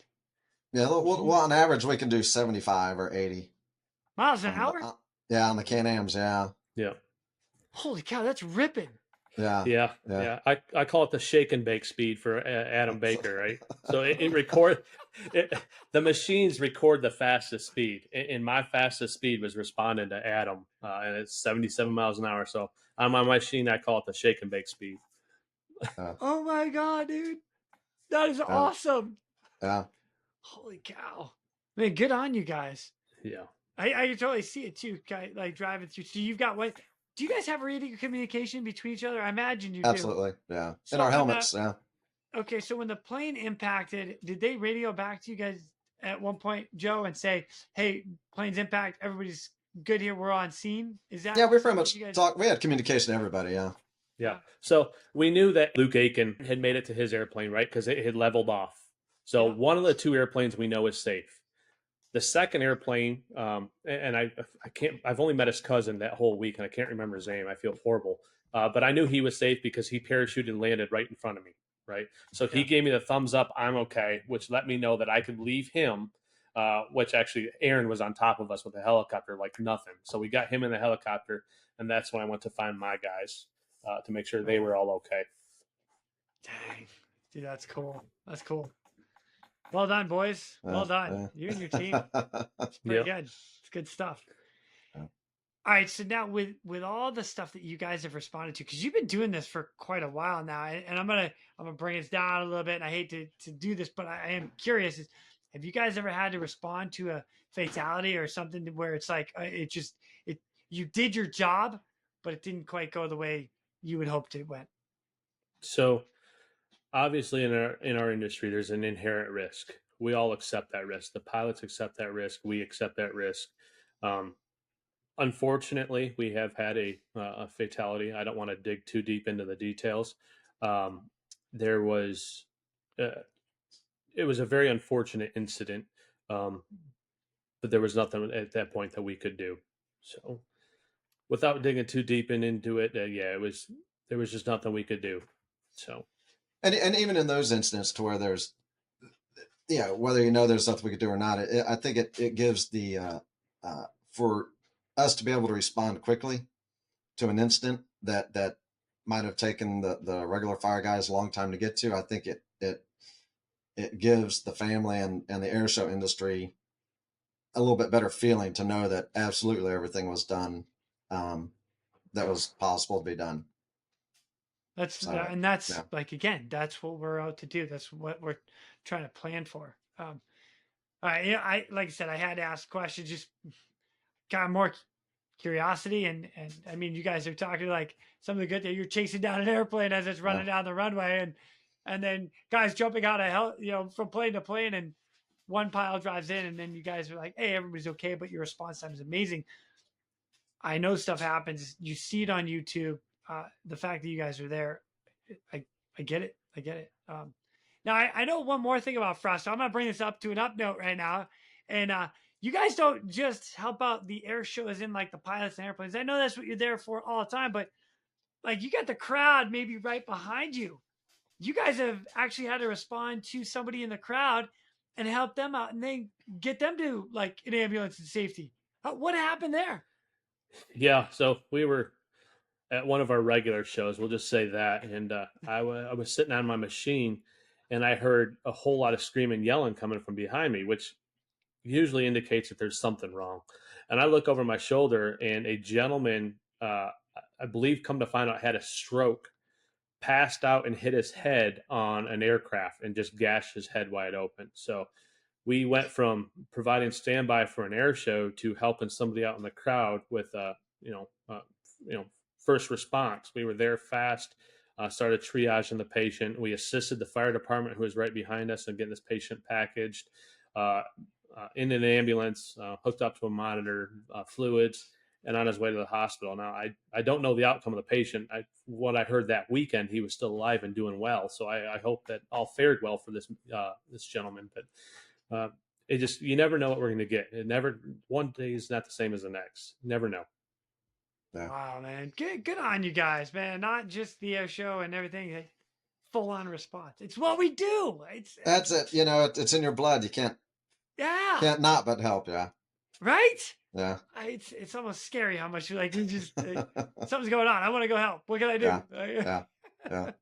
Yeah, well, on average, we can do 75 or 80 miles an hour. Yeah, on the Can-Ams, yeah. Holy cow, that's ripping. Yeah. I call it the shake and bake speed for Adam Baker, right? So the machines record the fastest speed, and my fastest speed was responding to Adam, and it's 77 miles an hour. So on my machine, I call it the shake and bake speed. Oh my God, dude, that is awesome. Yeah. Holy cow, man, good on you guys. Yeah, I can totally see it too, like driving through. So you've got what? Do you guys have radio communication between each other? I imagine you do. Absolutely, yeah. So in our helmets, yeah. Okay, so when the plane impacted, did they radio back to you guys at one point, Joe, and say, "Hey, plane's impact, everybody's good here, we're on scene"? Is that? Yeah, we pretty much talked. We had communication to everybody, yeah. Yeah. So we knew that Luke Aiken had made it to his airplane, right? Because it had leveled off. So one of the 2 airplanes we know is safe. The second airplane, and I can't, I've only met his cousin that whole week and I can't remember his name. I feel horrible. But I knew he was safe because he parachuted and landed right in front of me. Right. So he gave me the thumbs up. I'm okay, which let me know that I could leave him, which actually Aaron was on top of us with a helicopter like nothing. So we got him in the helicopter. And that's when I went to find my guys to make sure they were all okay. Dang. Dude, that's cool. That's cool. Well done, boys. Well done. You and your team. It's pretty good. It's good stuff. All right. So now with all the stuff that you guys have responded to, because you've been doing this for quite a while now, and I'm gonna bring us down a little bit. And I hate to do this, but I am curious. Have you guys ever had to respond to a fatality or something where it's like you did your job, but it didn't quite go the way you would hoped it went? So obviously in our industry, there's an inherent risk. We all accept that risk. The pilots accept that risk. We accept that risk. Unfortunately, we have had a fatality. I don't want to dig too deep into the details. There was, it was a very unfortunate incident, but there was nothing at that point that we could do. So without digging too deep into it, there was just nothing we could do. So. And even in those incidents to where there's, whether there's nothing we could do or not, I think it gives the, for us to be able to respond quickly to an incident that might have taken the regular fire guys a long time to get to. I think it gives the family and the air show industry a little bit better feeling to know that absolutely everything was done that was possible to be done. That's like, again, that's what we're out to do. That's what we're trying to plan for. I like I said, I had to ask questions, just got more curiosity. And I mean, you guys are talking like some of the good that you're chasing down an airplane as it's running down the runway, and then guys jumping out of from plane to plane, and one pile drives in, and then you guys are like, hey, everybody's okay, but your response time is amazing. I know stuff happens. You see it on YouTube. The fact that you guys are there, I get it. I get it. Now I know one more thing about Frost. So I'm going to bring this up to an up note right now. And you guys don't just help out the air shows in like the pilots and airplanes. I know that's what you're there for all the time, but like you got the crowd maybe right behind you. You guys have actually had to respond to somebody in the crowd and help them out and then get them to like an ambulance and safety. What happened there? Yeah. So we were at one of our regular shows, we'll just say that. And I was sitting on my machine and I heard a whole lot of screaming, yelling coming from behind me, which usually indicates that there's something wrong. And I look over my shoulder and a gentleman, I believe, come to find out, had a stroke, passed out and hit his head on an aircraft and just gashed his head wide open. So we went from providing standby for an air show to helping somebody out in the crowd with, first response. We were there fast, started triaging the patient. We assisted the fire department who was right behind us in getting this patient packaged in an ambulance, hooked up to a monitor, fluids, and on his way to the hospital. Now, I don't know the outcome of the patient. What I heard that weekend, he was still alive and doing well. So I hope that all fared well for this gentleman. But you never know what we're going to get. One day is not the same as the next. Never know. Yeah. Wow, man. Good on you guys, man. Not just the air show and everything. Full on response. It's what we do. That's it. It's in your blood. You can't not but help. Yeah. Right? Yeah. It's almost scary how much you just something's going on. I want to go help. What can I do? Yeah. All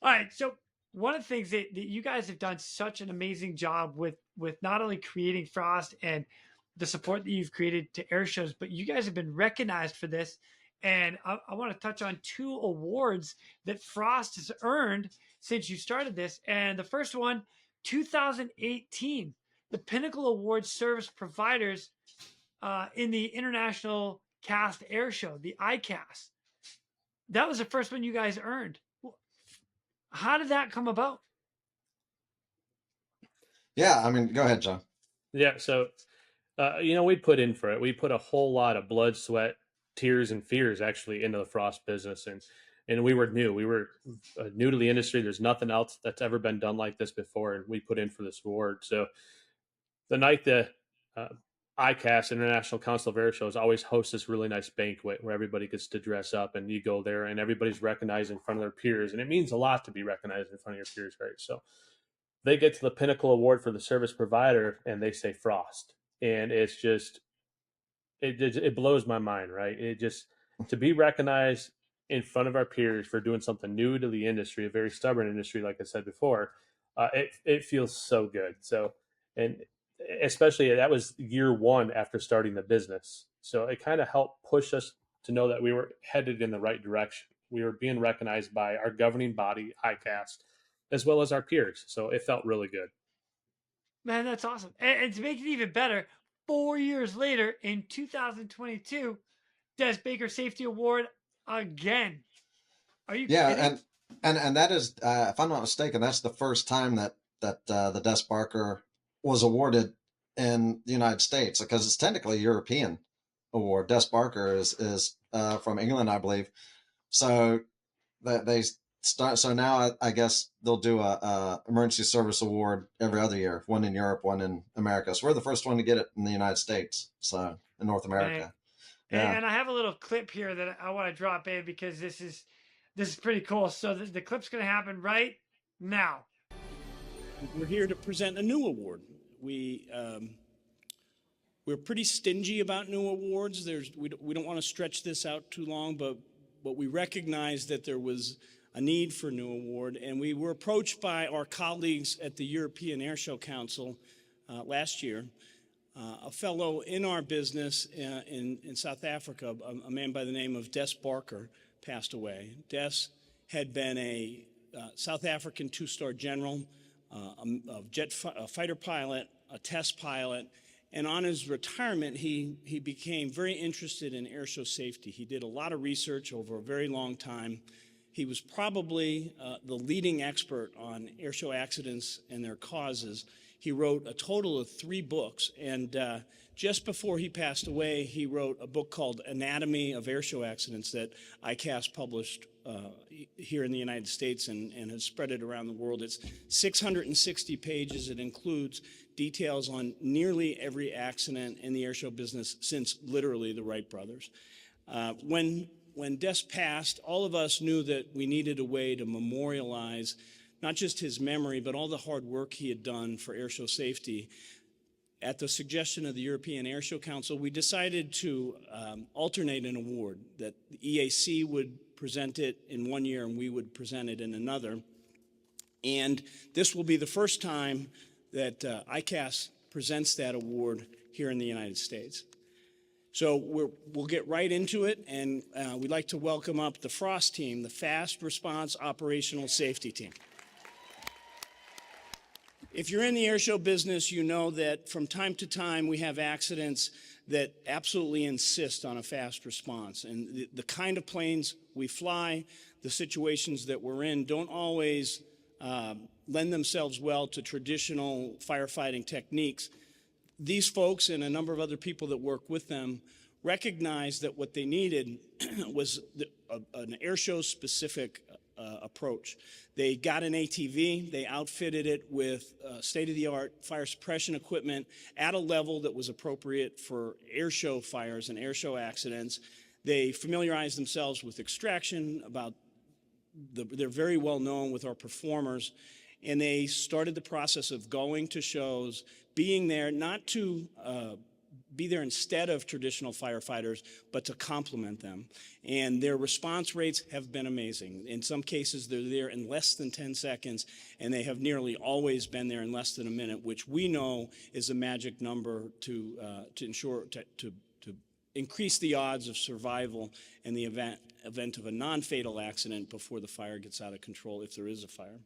right. So one of the things that you guys have done such an amazing job with not only creating Frost and the support that you've created to air shows, but you guys have been recognized for this. And I want to touch on 2 awards that Frost has earned since you started this. And the first one, 2018, the Pinnacle Award Service Providers in the International Cast Air Show, the ICAST. That was the first one you guys earned. How did that come about? Yeah, I mean, go ahead, John. Yeah, so we put in for it. We put a whole lot of blood, sweat, tears, and fears actually into the Frost business, and and we were new. We were new to the industry. There's nothing else that's ever been done like this before, and we put in for this award. So the night the ICAST, International Council of Air Shows, always hosts this really nice banquet where everybody gets to dress up, and you go there and everybody's recognized in front of their peers. And it means a lot to be recognized in front of your peers, right? So they get to the Pinnacle Award for the service provider and they say Frost. And it's just, it blows my mind, right? It just, to be recognized in front of our peers for doing something new to the industry, a very stubborn industry, like I said before, it feels so good. So, and especially that was year one after starting the business. So it kind of helped push us to know that we were headed in the right direction. We were being recognized by our governing body, ICAST, as well as our peers. So it felt really good. Man, that's awesome. And to make it even better, 4 years later in 2022, Des Baker Safety Award again. Are you kidding? And that is, if I'm not mistaken, that's the first time that the Des Barker was awarded in the United States, because it's technically a European award. Des Barker is from England, I believe. So they start. So now I guess they'll do a emergency service award every other year, one in Europe, one in America. So we're the first one to get it in the United States. So in North America. And I have a little clip here that I want to drop in because this is pretty cool. So the clip's going to happen right now. We're here to present a new award. We're pretty stingy about new awards. We don't want to stretch this out too long, but we recognize that there was a need for a new award, and we were approached by our colleagues at the European Airshow Council last year. A fellow in our business in South Africa, a man by the name of Des Barker, passed away. Des had been a South African two-star general, a fighter pilot, a test pilot, and on his retirement, he became very interested in airshow safety. He did a lot of research over a very long time. He was probably the leading expert on airshow accidents and their causes. He wrote a total of 3 books, and just before he passed away, he wrote a book called Anatomy of Airshow Accidents that ICAST published here in the United States and has spread it around the world. It's 660 pages. It includes details on nearly every accident in the airshow business since literally the Wright brothers. When Des passed, all of us knew that we needed a way to memorialize not just his memory, but all the hard work he had done for airshow safety. At the suggestion of the European Airshow Council, we decided to alternate an award, that the EAC would present it in one year and we would present it in another. And this will be the first time that ICAST presents that award here in the United States. So we'll get right into it, and we'd like to welcome up the FROST team, the Fast Response Operational Safety Team. If you're in the airshow business, you know that from time to time we have accidents that absolutely insist on a fast response. And the kind of planes we fly, the situations that we're in, don't always lend themselves well to traditional firefighting techniques. These folks and a number of other people that work with them recognized that what they needed was an airshow-specific approach. They got an ATV, they outfitted it with state-of-the-art fire suppression equipment at a level that was appropriate for airshow fires and airshow accidents. They familiarized themselves with extraction, they're very well known with our performers, and they started the process of going to shows, being there not to be there instead of traditional firefighters, but to complement them. And their response rates have been amazing. In some cases, they're there in less than 10 seconds, and they have nearly always been there in less than a minute, which we know is a magic number to ensure, to increase the odds of survival in the event of a non-fatal accident before the fire gets out of control, if there is a fire.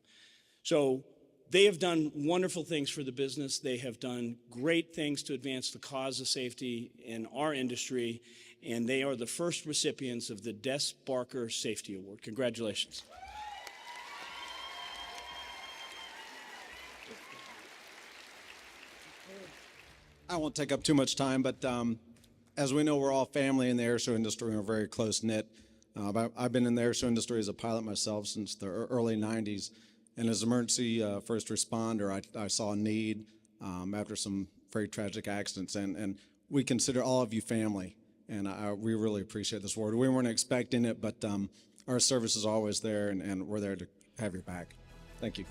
So they have done wonderful things for the business. They have done great things to advance the cause of safety in our industry, and they are the first recipients of the Des Barker Safety Award. Congratulations. I won't take up too much time, but as we know, we're all family in the airshow industry. We're very close-knit. But I've been in the airshow industry as a pilot myself since the early 90s. And as emergency first responder, I saw a need after some very tragic accidents. And we consider all of you family. And we really appreciate this award. We weren't expecting it, but our service is always there, and we're there to have your back. Thank you.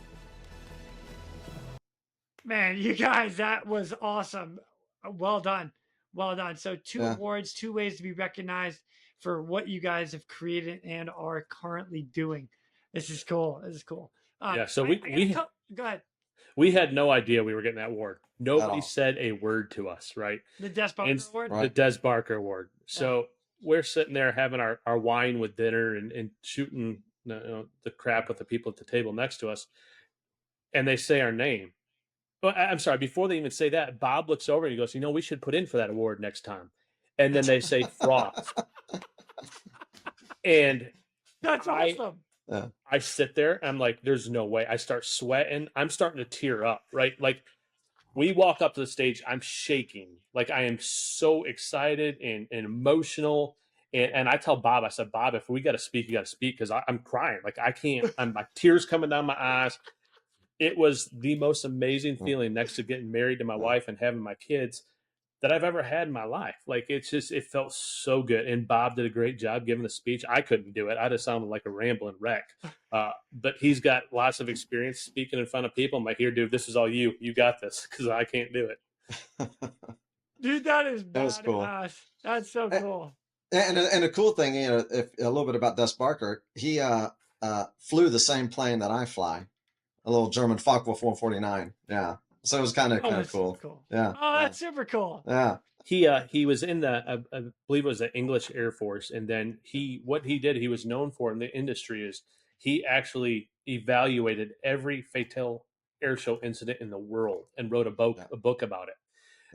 Man, you guys, that was awesome. Well done. Well done. So 2 awards, 2 ways to be recognized for what you guys have created and are currently doing. This is cool. This is cool. So go ahead. We had no idea we were getting that award. Nobody said a word to us, right? The Des Barker Award? The Des Barker Award. So we're sitting there having our wine with dinner and shooting the crap with the people at the table next to us. And they say our name. Well, I'm sorry, before they even say that, Bob looks over and he goes, we should put in for that award next time. And then they say Frost. And that's awesome. I sit there and I'm like, there's no way. I start sweating. I'm starting to tear up, right? Like we walk up to the stage, I'm shaking. Like I am so excited and emotional. And I tell Bob, I said, Bob, if we got to speak, you got to speak, because I'm crying. Like I can't, my tears coming down my eyes. It was the most amazing feeling next to getting married to my wife and having my kids that I've ever had in my life. Like it felt so good. And Bob did a great job giving the speech. I couldn't do it. I just sounded like a rambling wreck. But he's got lots of experience speaking in front of people. I'm like, here, dude, this is all you. You got this, because I can't do it. Dude, that is badass. That was cool. That's so cool. And a cool thing, if a little bit about Des Barker, he flew the same plane that I fly. A little German Focke-Wulf 149. Yeah. So it was kind of cool. Yeah. Oh, that's super cool. Yeah. He was in I believe it was the English Air Force. And then he was known for in the industry is he actually evaluated every fatal air show incident in the world and wrote a book about it.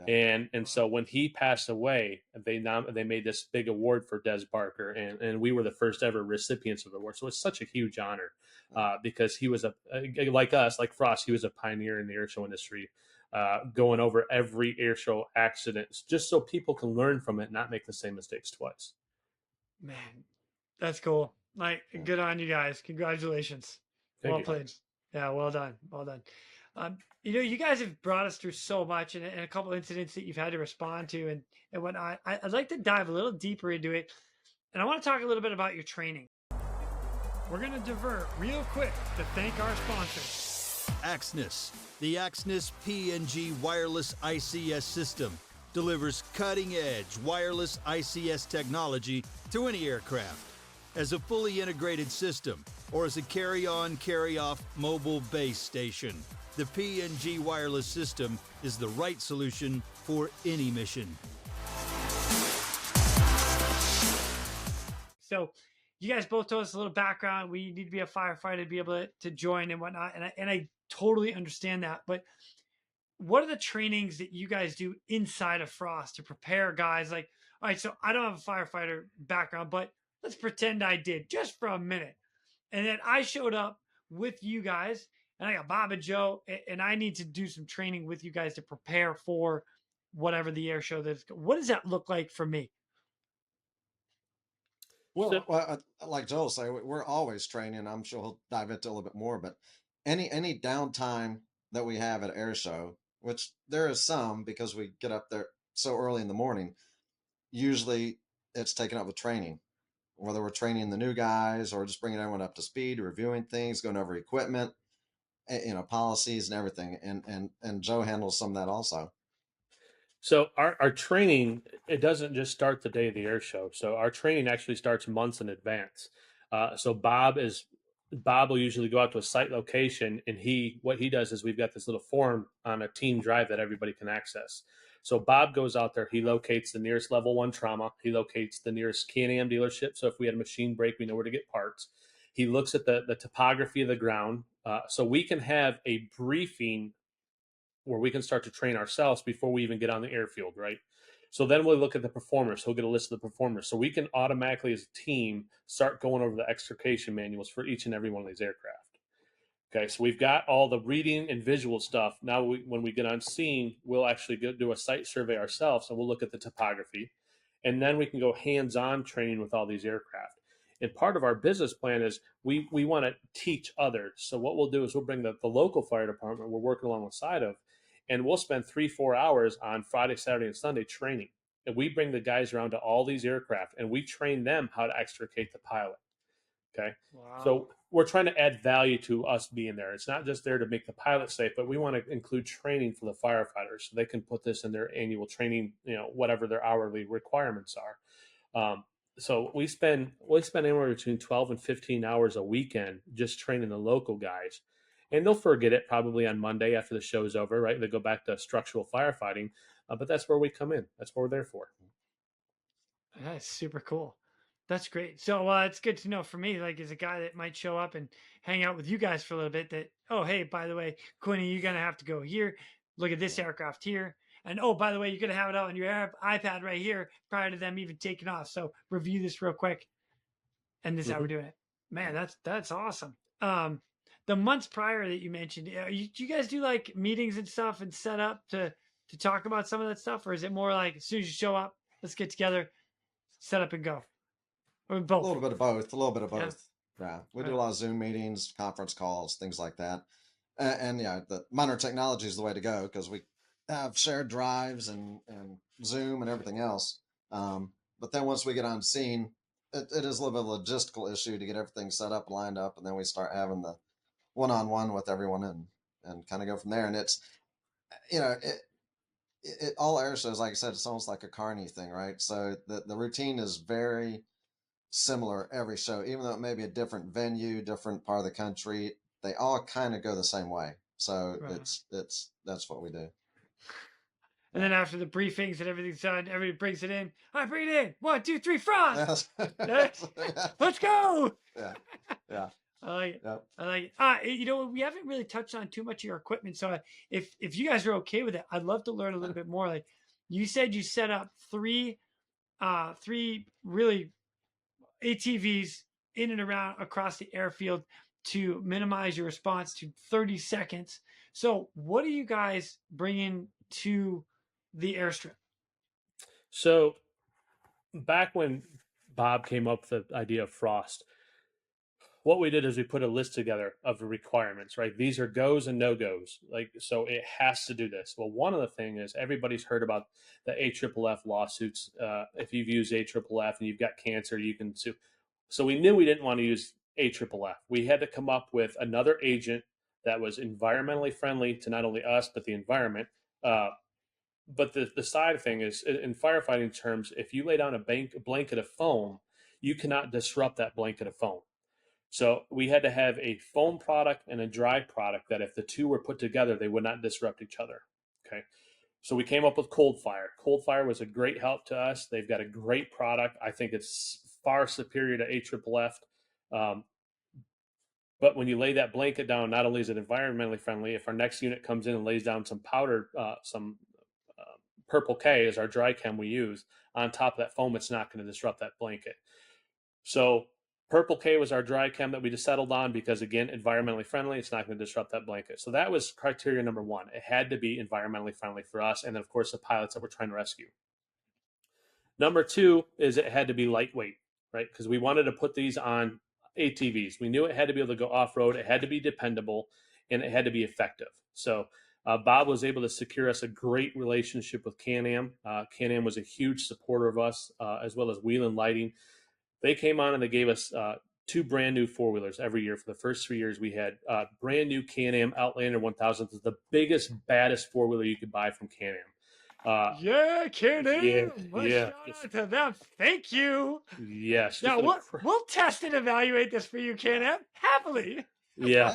Yeah. And so when he passed away, they made this big award for Des Barker, and we were the first ever recipients of the award. So it's such a huge honor because he was like us, like Frost, he was a pioneer in the air show industry, going over every air show accident just so people can learn from it and not make the same mistakes twice. Man, that's cool. Like, good on you guys. Congratulations. Well played. Yeah, well done. Well done. You guys have brought us through so much and a couple incidents that you've had to respond to and whatnot. I'd like to dive a little deeper into it. And I want to talk a little bit about your training. We're going to divert real quick to thank our sponsors. AXNIS. The AXNIS PNG wireless ICS system delivers cutting-edge wireless ICS technology to any aircraft as a fully integrated system or as a carry-on, carry-off mobile base station. The PNG wireless system is the right solution for any mission. So you guys both told us a little background. We need to be a firefighter to be able to join and whatnot. And I totally understand that. But what are the trainings that you guys do inside of Frost to prepare guys? Like, all right, so I don't have a firefighter background, but let's pretend I did just for a minute. And then I showed up with you guys, and I got Bob and Joe, and I need to do some training with you guys to prepare for whatever the air show that's. What does that look like for me? Well, like Joel say, we're always training. I'm sure he'll dive into a little bit more, but any downtime that we have at an air show, which there is some because we get up there so early in the morning, usually it's taken up with training. Whether we're training the new guys or just bringing everyone up to speed, reviewing things, going over equipment, policies and everything. And Joe handles some of that also. So our training, it doesn't just start the day of the air show. So our training actually starts months in advance. So Bob will usually go out to a site location, and what he does is we've got this little form on a team drive that everybody can access. So Bob goes out there, he locates the nearest level 1 trauma, he locates the nearest Can-Am dealership. So if we had a machine break, we know where to get parts. He looks at the topography of the ground, so we can have a briefing where we can start to train ourselves before we even get on the airfield, right? So then we'll look at the performers. He'll get a list of the performers. So we can automatically, as a team, start going over the extrication manuals for each and every one of these aircraft. Okay, so we've got all the reading and visual stuff. Now, when we get on scene, we'll actually go do a site survey ourselves, and we'll look at the topography. And then we can go hands-on training with all these aircraft. And part of our business plan is we want to teach others. So what we'll do is we'll bring the local fire department we're working alongside of, and we'll spend 3-4 hours on Friday, Saturday, and Sunday training. And we bring the guys around to all these aircraft, and we train them how to extricate the pilot. Okay. Wow. So we're trying to add value to us being there. It's not just there to make the pilot safe, but we want to include training for the firefighters so they can put this in their annual training, whatever their hourly requirements are. So we spend anywhere between 12 and 15 hours a weekend just training the local guys. And they'll forget it probably on Monday after the show's over, right? They go back to structural firefighting, but that's where we come in. That's what we're there for. That's super cool. That's great. So it's good to know for me, like as a guy that might show up and hang out with you guys for a little bit, that, oh, hey, by the way, Quinny, you're going to have to go here. Look at this aircraft here. And, oh, by the way, you're going to have it out on your iPad right here prior to them even taking off. So review this real quick. And this is how we're doing it. Man, that's awesome. The months prior that you mentioned, do you guys do like meetings and stuff and set up to talk about some of that stuff? Or is it more like as soon as you show up, let's get together, set up and go? Or both? A little bit of both. Yeah. We do a lot of Zoom meetings, conference calls, things like that. And the modern technology is the way to go because we have shared drives and Zoom and everything else. But then once we get on scene, it is a little bit of a logistical issue to get everything set up, lined up, and then we start having the one-on-one with everyone and kind of go from there. And it's, all air shows, like I said, it's almost like a carny thing, right? So the routine is very similar every show, even though it may be a different venue, different part of the country. They all kind of go the same way. So that's what we do. And then after the briefings and everything's done, everybody brings it in. All right, bring it in. 1, 2, 3, frost. Let's go. Yeah. I like it. Yep. I like it. We haven't really touched on too much of your equipment. So if you guys are okay with it, I'd love to learn a little bit more. Like you said, you set up three really ATVs in and around across the airfield to minimize your response to 30 seconds. So what are you guys bringing to the airstrip? So back when Bob came up with the idea of Frost, what we did is we put a list together of the requirements, right? These are goes and no-goes. So it has to do this. Well, one of the things is everybody's heard about the AFFF lawsuits. If you've used AFFF and you've got cancer, you can sue. So we knew we didn't want to use AFFF. We had to come up with another agent that was environmentally friendly to not only us, but the environment. But the side thing is, in firefighting terms, if you lay down a blanket of foam, you cannot disrupt that blanket of foam. So we had to have a foam product and a dry product that if the two were put together, they would not disrupt each other. Okay. So we came up with Cold Fire. Cold Fire was a great help to us. They've got a great product. I think it's far superior to AFFF. But when you lay that blanket down, not only is it environmentally friendly, if our next unit comes in and lays down some powder, Purple K is our dry chem we use, on top of that foam, it's not going to disrupt that blanket. So Purple K was our dry chem that we just settled on because, again, environmentally friendly. It's not going to disrupt that blanket. So that was criteria number one. It had to be environmentally friendly for us. And then, of course, the pilots that we're trying to rescue. Number two is it had to be lightweight, right? Because we wanted to put these on ATVs. We knew it had to be able to go off-road. It had to be dependable, and it had to be effective. So Bob was able to secure us a great relationship with Can-Am. Can-Am was a huge supporter of us, as well as Whelen Lighting. They came on and they gave us 2 brand new four-wheelers every year. For the first 3 years, we had brand new Can-Am Outlander 1000. It's the biggest, baddest four-wheeler you could buy from Can-Am. Yeah, Can-Am. Yeah. Shout out to them. Thank you. Yes. Now we'll test and evaluate this for you, Can-Am, happily. Yeah.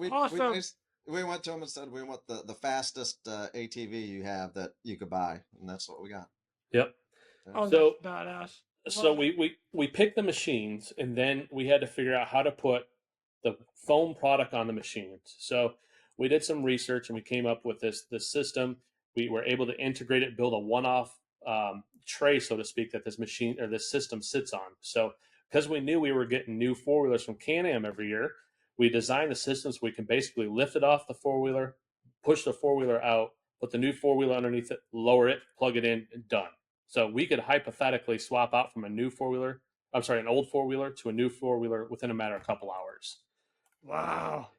Awesome. We went to them and said we want the fastest ATV you have that you could buy, and that's what we got. Yep. Oh, So that's badass. So we picked the machines, and then we had to figure out how to put the foam product on the machines. So we did some research, and we came up with this system. We were able to integrate it, build a one-off tray, so to speak, that this machine or this system sits on. So because we knew we were getting new four-wheelers from Can-Am every year, we designed the system so we can basically lift it off the four-wheeler, push the four-wheeler out, put the new four-wheeler underneath it, lower it, plug it in, and done. So we could hypothetically swap out from a new four-wheeler an old 4-wheeler to a new 4-wheeler within a matter of a couple hours. Wow.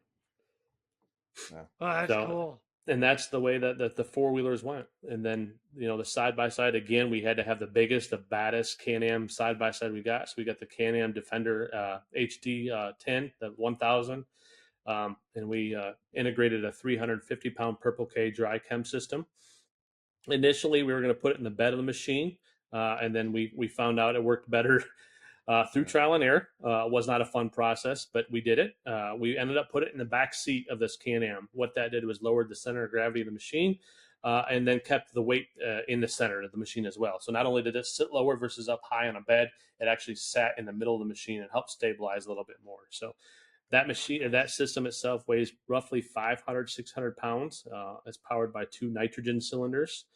Yeah. Oh, that's So- cool. And that's the way that the 4-wheelers went. And then, the side-by-side, again, we had to have the biggest, the baddest Can-Am side-by-side we got. So we got the Can-Am Defender HD 10, the 1000. And we integrated a 350-pound Purple K dry chem system. Initially, we were going to put it in the bed of the machine. And then we found out it worked better through trial and error. It was not a fun process, but we did it. We ended up putting it in the back seat of this Can-Am. What that did was lowered the center of gravity of the machine and then kept the weight in the center of the machine as well. So not only did it sit lower versus up high on a bed, it actually sat in the middle of the machine and helped stabilize a little bit more. So that machine, that system itself weighs roughly 500, 600 pounds. It's powered by 2 nitrogen cylinders.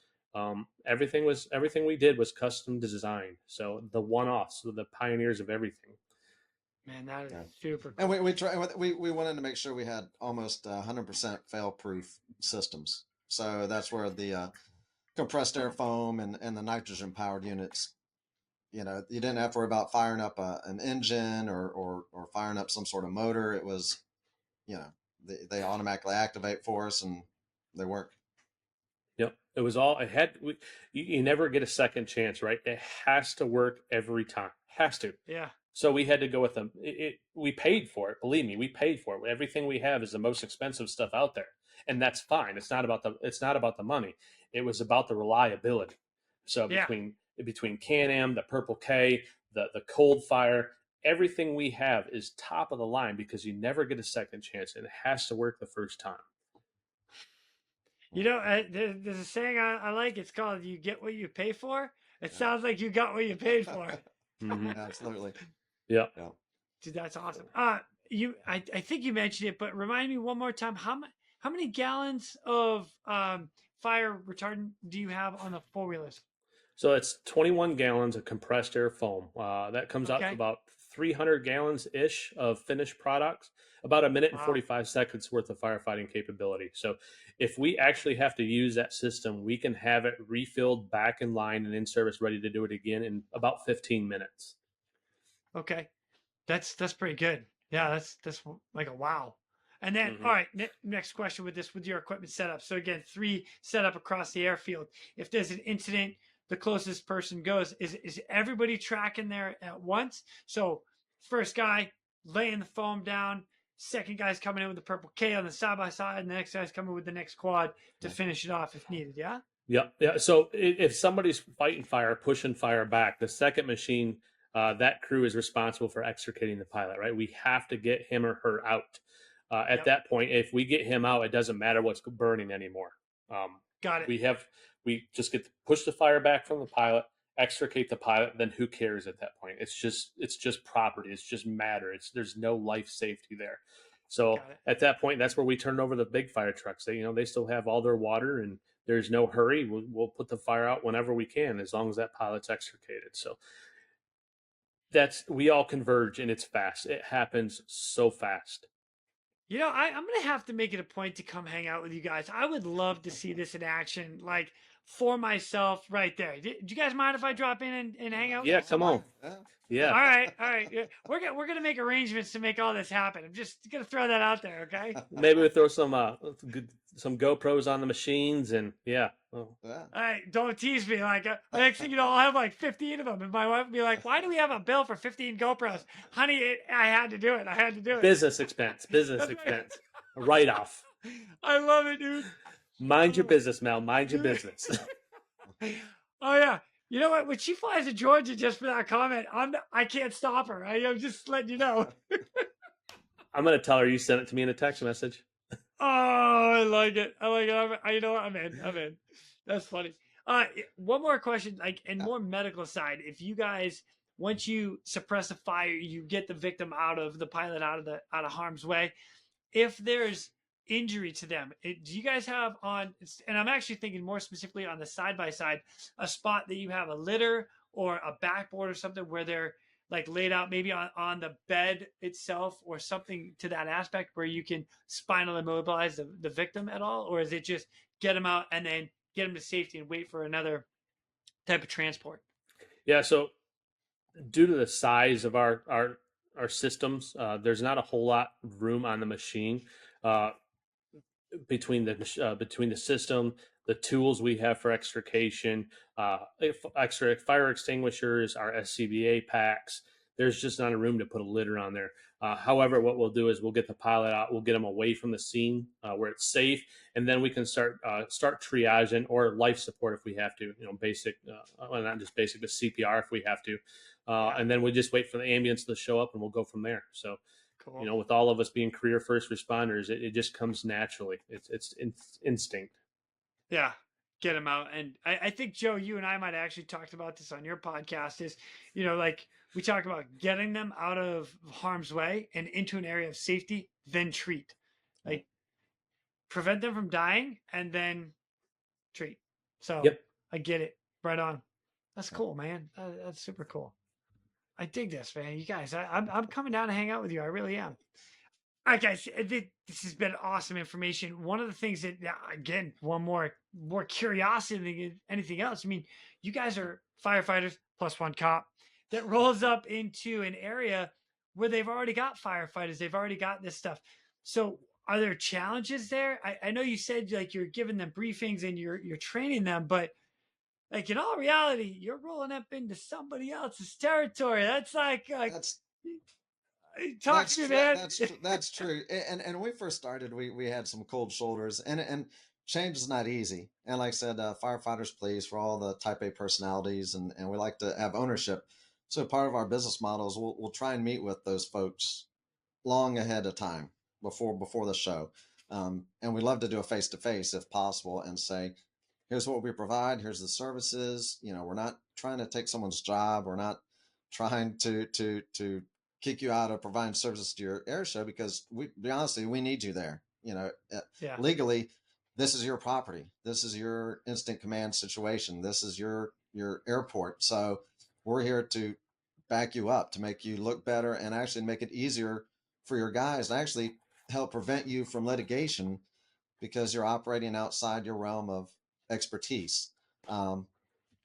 Everything we did was custom designed. So the one-offs, so the pioneers of everything. Man, that is super cool. And we wanted to make sure we had almost 100% fail-proof systems. So that's where the compressed air foam and the nitrogen-powered units, you didn't have to worry about firing up an engine or firing up some sort of motor. It was, they automatically activate for us and they work. Yep. It was all, you never get a second chance, right? It has to work every time. Has to. Yeah. So we had to go with them. We paid for it. Believe me, we paid for it. Everything we have is the most expensive stuff out there. And that's fine. It's not about the money. It was about the reliability. So between Can-Am, the Purple K, the Cold Fire, everything we have is top of the line because you never get a second chance and it has to work the first time. There's a saying I like. It's called "You get what you pay for." It sounds like you got what you paid for. Mm-hmm. Absolutely. Yeah. Dude, that's awesome. I think you mentioned it, but remind me one more time. How many gallons of fire retardant do you have on the 4-wheelers? So it's 21 gallons of compressed air foam. That comes out to about 300 gallons-ish of finished products, about a minute and 45 seconds worth of firefighting capability. So if we actually have to use that system, we can have it refilled back in line and in service ready to do it again in about 15 minutes. Okay. That's pretty good. Yeah, that's like a wow. And then, all right, next question with your equipment setup. So again, 3 set up across the airfield. If there's an incident, the closest person goes. Is everybody tracking there at once? So first guy laying the foam down, second guy's coming in with the Purple K on the side-by-side, and the next guy's coming with the next quad to finish it off if needed, yeah? Yeah. So if somebody's fighting fire, pushing fire back, the second machine, that crew is responsible for extricating the pilot, right? We have to get him or her out. At that point, if we get him out, it doesn't matter what's burning anymore. Got it. We just get to push the fire back from the pilot, extricate the pilot, then who cares at that point? It's just property. It's just matter. There's no life safety there. So at that point, that's where we turn over the big fire trucks. They still have all their water and there's no hurry. We'll put the fire out whenever we can, as long as that pilot's extricated. So we all converge and it's fast. It happens so fast. I'm going to have to make it a point to come hang out with you guys. I would love to see this in action, like for myself right there. Do you guys mind if I drop in and hang out? Yeah, come on. Yeah. All right. Yeah. We're going to make arrangements to make all this happen. I'm just going to throw that out there, okay? Maybe we'll throw some GoPros on the machines and All right, don't tease me. Like next thing you know, I'll have like 15 of them, and my wife will be like, "Why do we have a bill for 15 GoPros, honey? I had to do it. Business expense. Write off. I love it, dude. Mind your business, Mel. Mind your business. Oh yeah. You know what? When she flies to Georgia just for that comment, I can't stop her. I'm just letting you know. I'm gonna tell her you sent it to me in a text message. Oh, I like it. You know what? I'm in. That's funny. One more question, and more medical side. If you guys, once you suppress a fire, you get the victim the pilot out of harm's way. If there's injury to them, do you guys have and I'm actually thinking more specifically on the side-by-side, a spot that you have a litter or a backboard or something where they're like laid out maybe on the bed itself or something to that aspect where you can spinal immobilize the victim at all? Or is it just get them out and then get them to safety and wait for another type of transport? Yeah. So due to the size of our systems, there's not a whole lot of room on the machine between the system, the tools we have for extrication, extra fire extinguishers, our SCBA packs. There's just not a room to put a litter on there. However, what we'll do is we'll get the pilot out, we'll get them away from the scene where it's safe, and then we can start triaging or life support if we have to. Basic, well, not just basic, but CPR if we have to, and then we just wait for the ambulance to show up, and we'll go from there. So. Cool. With all of us being career first responders, it just comes naturally. It's instinct. Yeah, get them out. And I think, Joe, you and I might have actually talked about this on your podcast is, like we talk about getting them out of harm's way and into an area of safety, then treat. Like prevent them from dying and then treat. So yep. I get it. Right on. That's cool, man. That's super cool. I dig this, man. You guys, I'm coming down to hang out with you. I really am. All right, guys, this has been awesome information. One of the things that, again, one more curiosity than anything else. I mean, you guys are firefighters plus one cop that rolls up into an area where they've already got firefighters. They've already got this stuff. So are there challenges there? I know you said like you're giving them briefings and you're training them, but like in all reality, you're rolling up into somebody else's territory. That's like talk to me, man. That's true. And when we first started, we had some cold shoulders, and change is not easy. And like I said, firefighters please for all the type A personalities, and we like to have ownership. So part of our business models, we'll try and meet with those folks long ahead of time before the show, and we love to do a face-to-face if possible, and say, here's what we provide. Here's the services. We're not trying to take someone's job. We're not trying to kick you out of providing services to your air show, because we need you there. Legally, this is your property. This is your instant command situation. This is your airport. So we're here to back you up, to make you look better, and actually make it easier for your guys, and actually help prevent you from litigation because you're operating outside your realm of expertise. And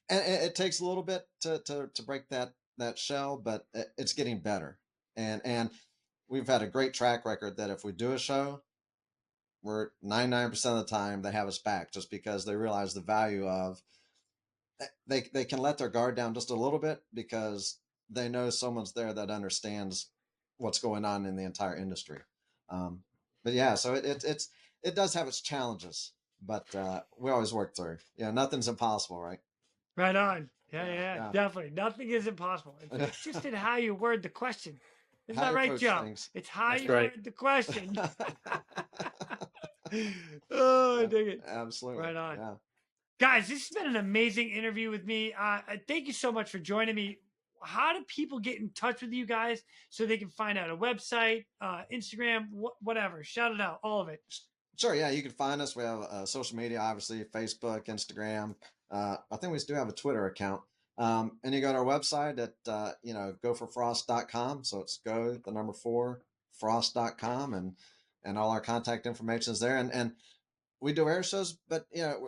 it takes a little bit to break that shell, but it's getting better. And we've had a great track record that if we do a show, we're 99% of the time they have us back, just because they realize the value of they can let their guard down just a little bit because they know someone's there that understands what's going on in the entire industry. But yeah, so it does have its challenges, but we always work through. Nothing's impossible, right? Right on. Yeah, definitely. Nothing is impossible. It's just in how you word the question. Isn't that right, Joe? It's how you word the question. Oh, I dig it. Absolutely. Right on. Yeah. Guys, this has been an amazing interview with me. Thank you so much for joining me. How do people get in touch with you guys so they can find out a website, Instagram, whatever? Shout it out, all of it. Sure. Yeah, you can find us. We have social media, obviously, Facebook, Instagram. I think we do have a Twitter account. And you go to our website at, goforfrost.com. So it's go, the number 4, frost.com, and all our contact information is there. And we do air shows, but,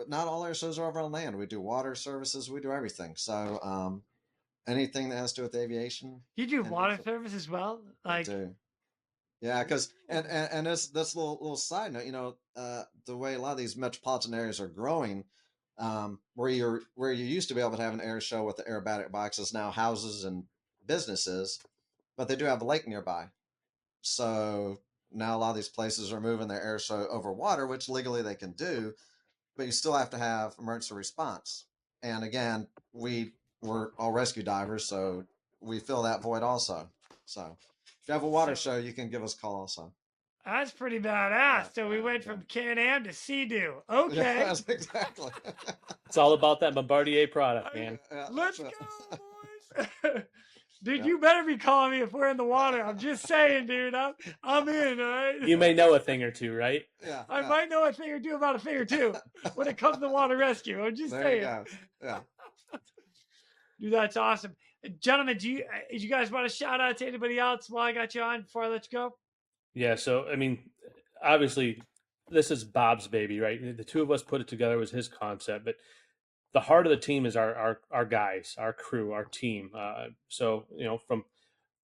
not all air shows are over on land. We do water services. We do everything. So, anything that has to do with aviation. You do water service as well? Like, I do. Yeah, because and this little side note, the way a lot of these metropolitan areas are growing, where you used to be able to have an air show with the aerobatic boxes, now houses and businesses, but they do have a lake nearby. So now a lot of these places are moving their air show over water, which legally they can do, but you still have to have emergency response. And again, we're all rescue divers, so we fill that void also. So if you have a water show, you can give us a call also. That's pretty badass. So we went from Can-Am to Sea-Doo. Okay. Yeah, exactly. It's all about that Bombardier product, man. Let's go, boys. Dude, you better be calling me if we're in the water. I'm just saying, dude. I'm in, all right? You may know a thing or two, right? Yeah. I might know a thing or two about a thing or two when it comes to water rescue. I'm just saying. You go. Yeah. Dude, that's awesome. Gentlemen, do you guys want to shout out to anybody else while I got you on before I let you go? Yeah, so, I mean, obviously, this is Bob's baby, right? The two of us put it together. It was his concept, but the heart of the team is our guys, our crew, our team. So, from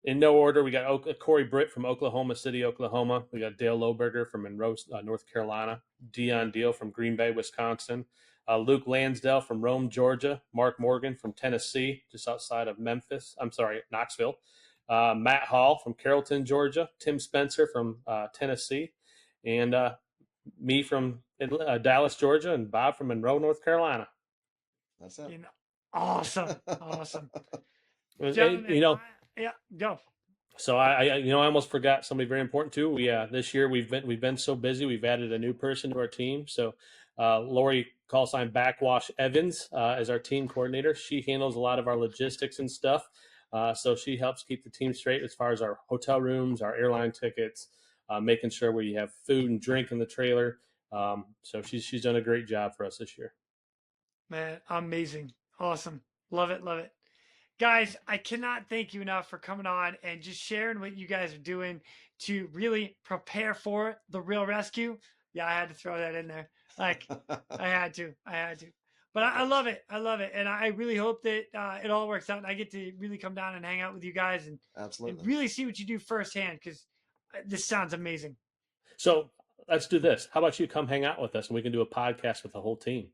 in no order, we got Corey Britt from Oklahoma City, Oklahoma. We got Dale Lohberger from Monroe, North Carolina. Dion Deal from Green Bay, Wisconsin. Luke Lansdale from Rome, Georgia. Mark Morgan from Tennessee, just outside of Knoxville. Matt Hall from Carrollton, Georgia. Tim Spencer from Tennessee. And me from Dallas, Georgia. And Bob from Monroe, North Carolina. That's it. Awesome. Awesome. Gentlemen, yeah, go. So I almost forgot somebody very important too. We this year we've been so busy. We've added a new person to our team. So Lori callsign Backwash Evans is our team coordinator. She handles a lot of our logistics and stuff. So she helps keep the team straight as far as our hotel rooms, our airline tickets, making sure we have food and drink in the trailer. So she's done a great job for us this year. Man, amazing. Awesome. Love it. Love it. Guys, I cannot thank you enough for coming on and just sharing what you guys are doing to really prepare for the Real ResQ. Yeah, I had to throw that in there. Like, I had to. But I love it. I love it. And I really hope that it all works out and I get to really come down and hang out with you guys and really see what you do firsthand, because this sounds amazing. So let's do this. How about you come hang out with us and we can do a podcast with the whole team?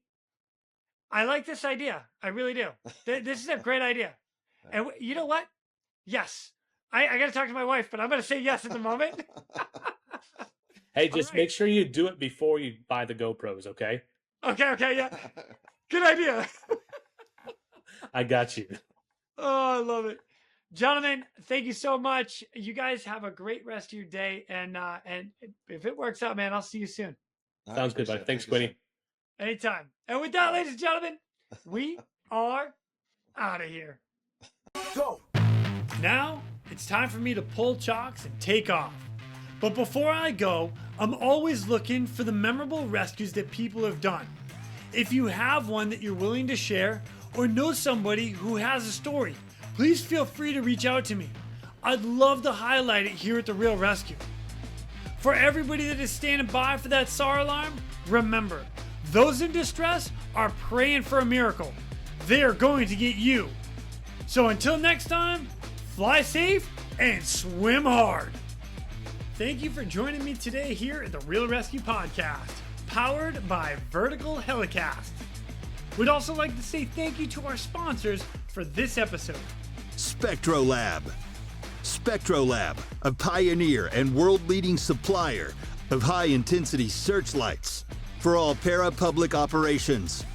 I like this idea. I really do. This is a great idea. And you know what? Yes. I got to talk to my wife, but I'm going to say yes at the moment. Hey, just make sure you do it before you buy the GoPros, okay? Okay, yeah. Good idea. I got you. Oh, I love it. Gentlemen, thank you so much. You guys have a great rest of your day. And if it works out, man, I'll see you soon. Sounds good, buddy. Thanks, Quinny. Anytime. And with that, ladies and gentlemen, we are out of here. Go. Now it's time for me to pull chocks and take off. But before I go, I'm always looking for the memorable rescues that people have done. If you have one that you're willing to share or know somebody who has a story, please feel free to reach out to me. I'd love to highlight it here at the Real ResQ. For everybody that is standing by for that SAR alarm, remember, those in distress are praying for a miracle. They are going to get you. So until next time, fly safe and swim hard. Thank you for joining me today here at the Real ResQ Podcast, powered by Vertical Helicast. We'd also like to say thank you to our sponsors for this episode. SpectroLab. SpectroLab, a pioneer and world-leading supplier of high-intensity searchlights for all para-public operations.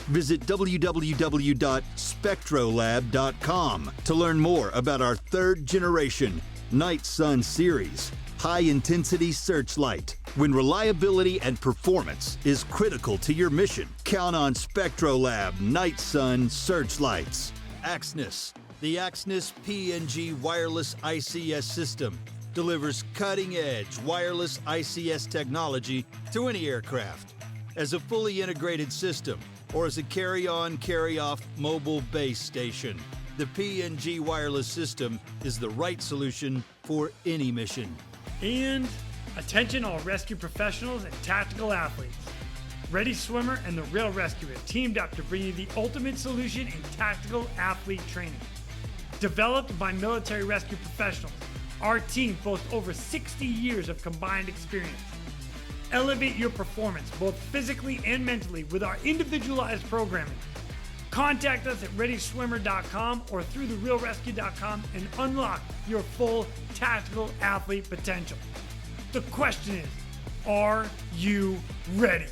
Visit www.spectrolab.com to learn more about our third generation Night Sun series high-intensity searchlight. When reliability and performance is critical to your mission, count on SpectroLab Night Sun searchlights. Axnis. The Axnis PNG wireless ICS system delivers cutting-edge wireless ICS technology to any aircraft. As a fully integrated system or as a carry-on, carry-off mobile base station, the PNG wireless system is the right solution for any mission. And attention all rescue professionals and tactical athletes. Ready Swimmer and the Real ResQ have teamed up to bring you the ultimate solution in tactical athlete training. Developed by military rescue professionals, our team boasts over 60 years of combined experience. Elevate your performance both physically and mentally with our individualized programming. Contact us at ReadySwimmer.com or through TheRealResQ.com and unlock your full tactical athlete potential. The question is, are you ready?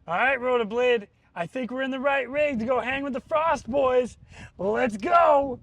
All right, Rotoblade, I think we're in the right rig to go hang with the Frost Boys. Let's go.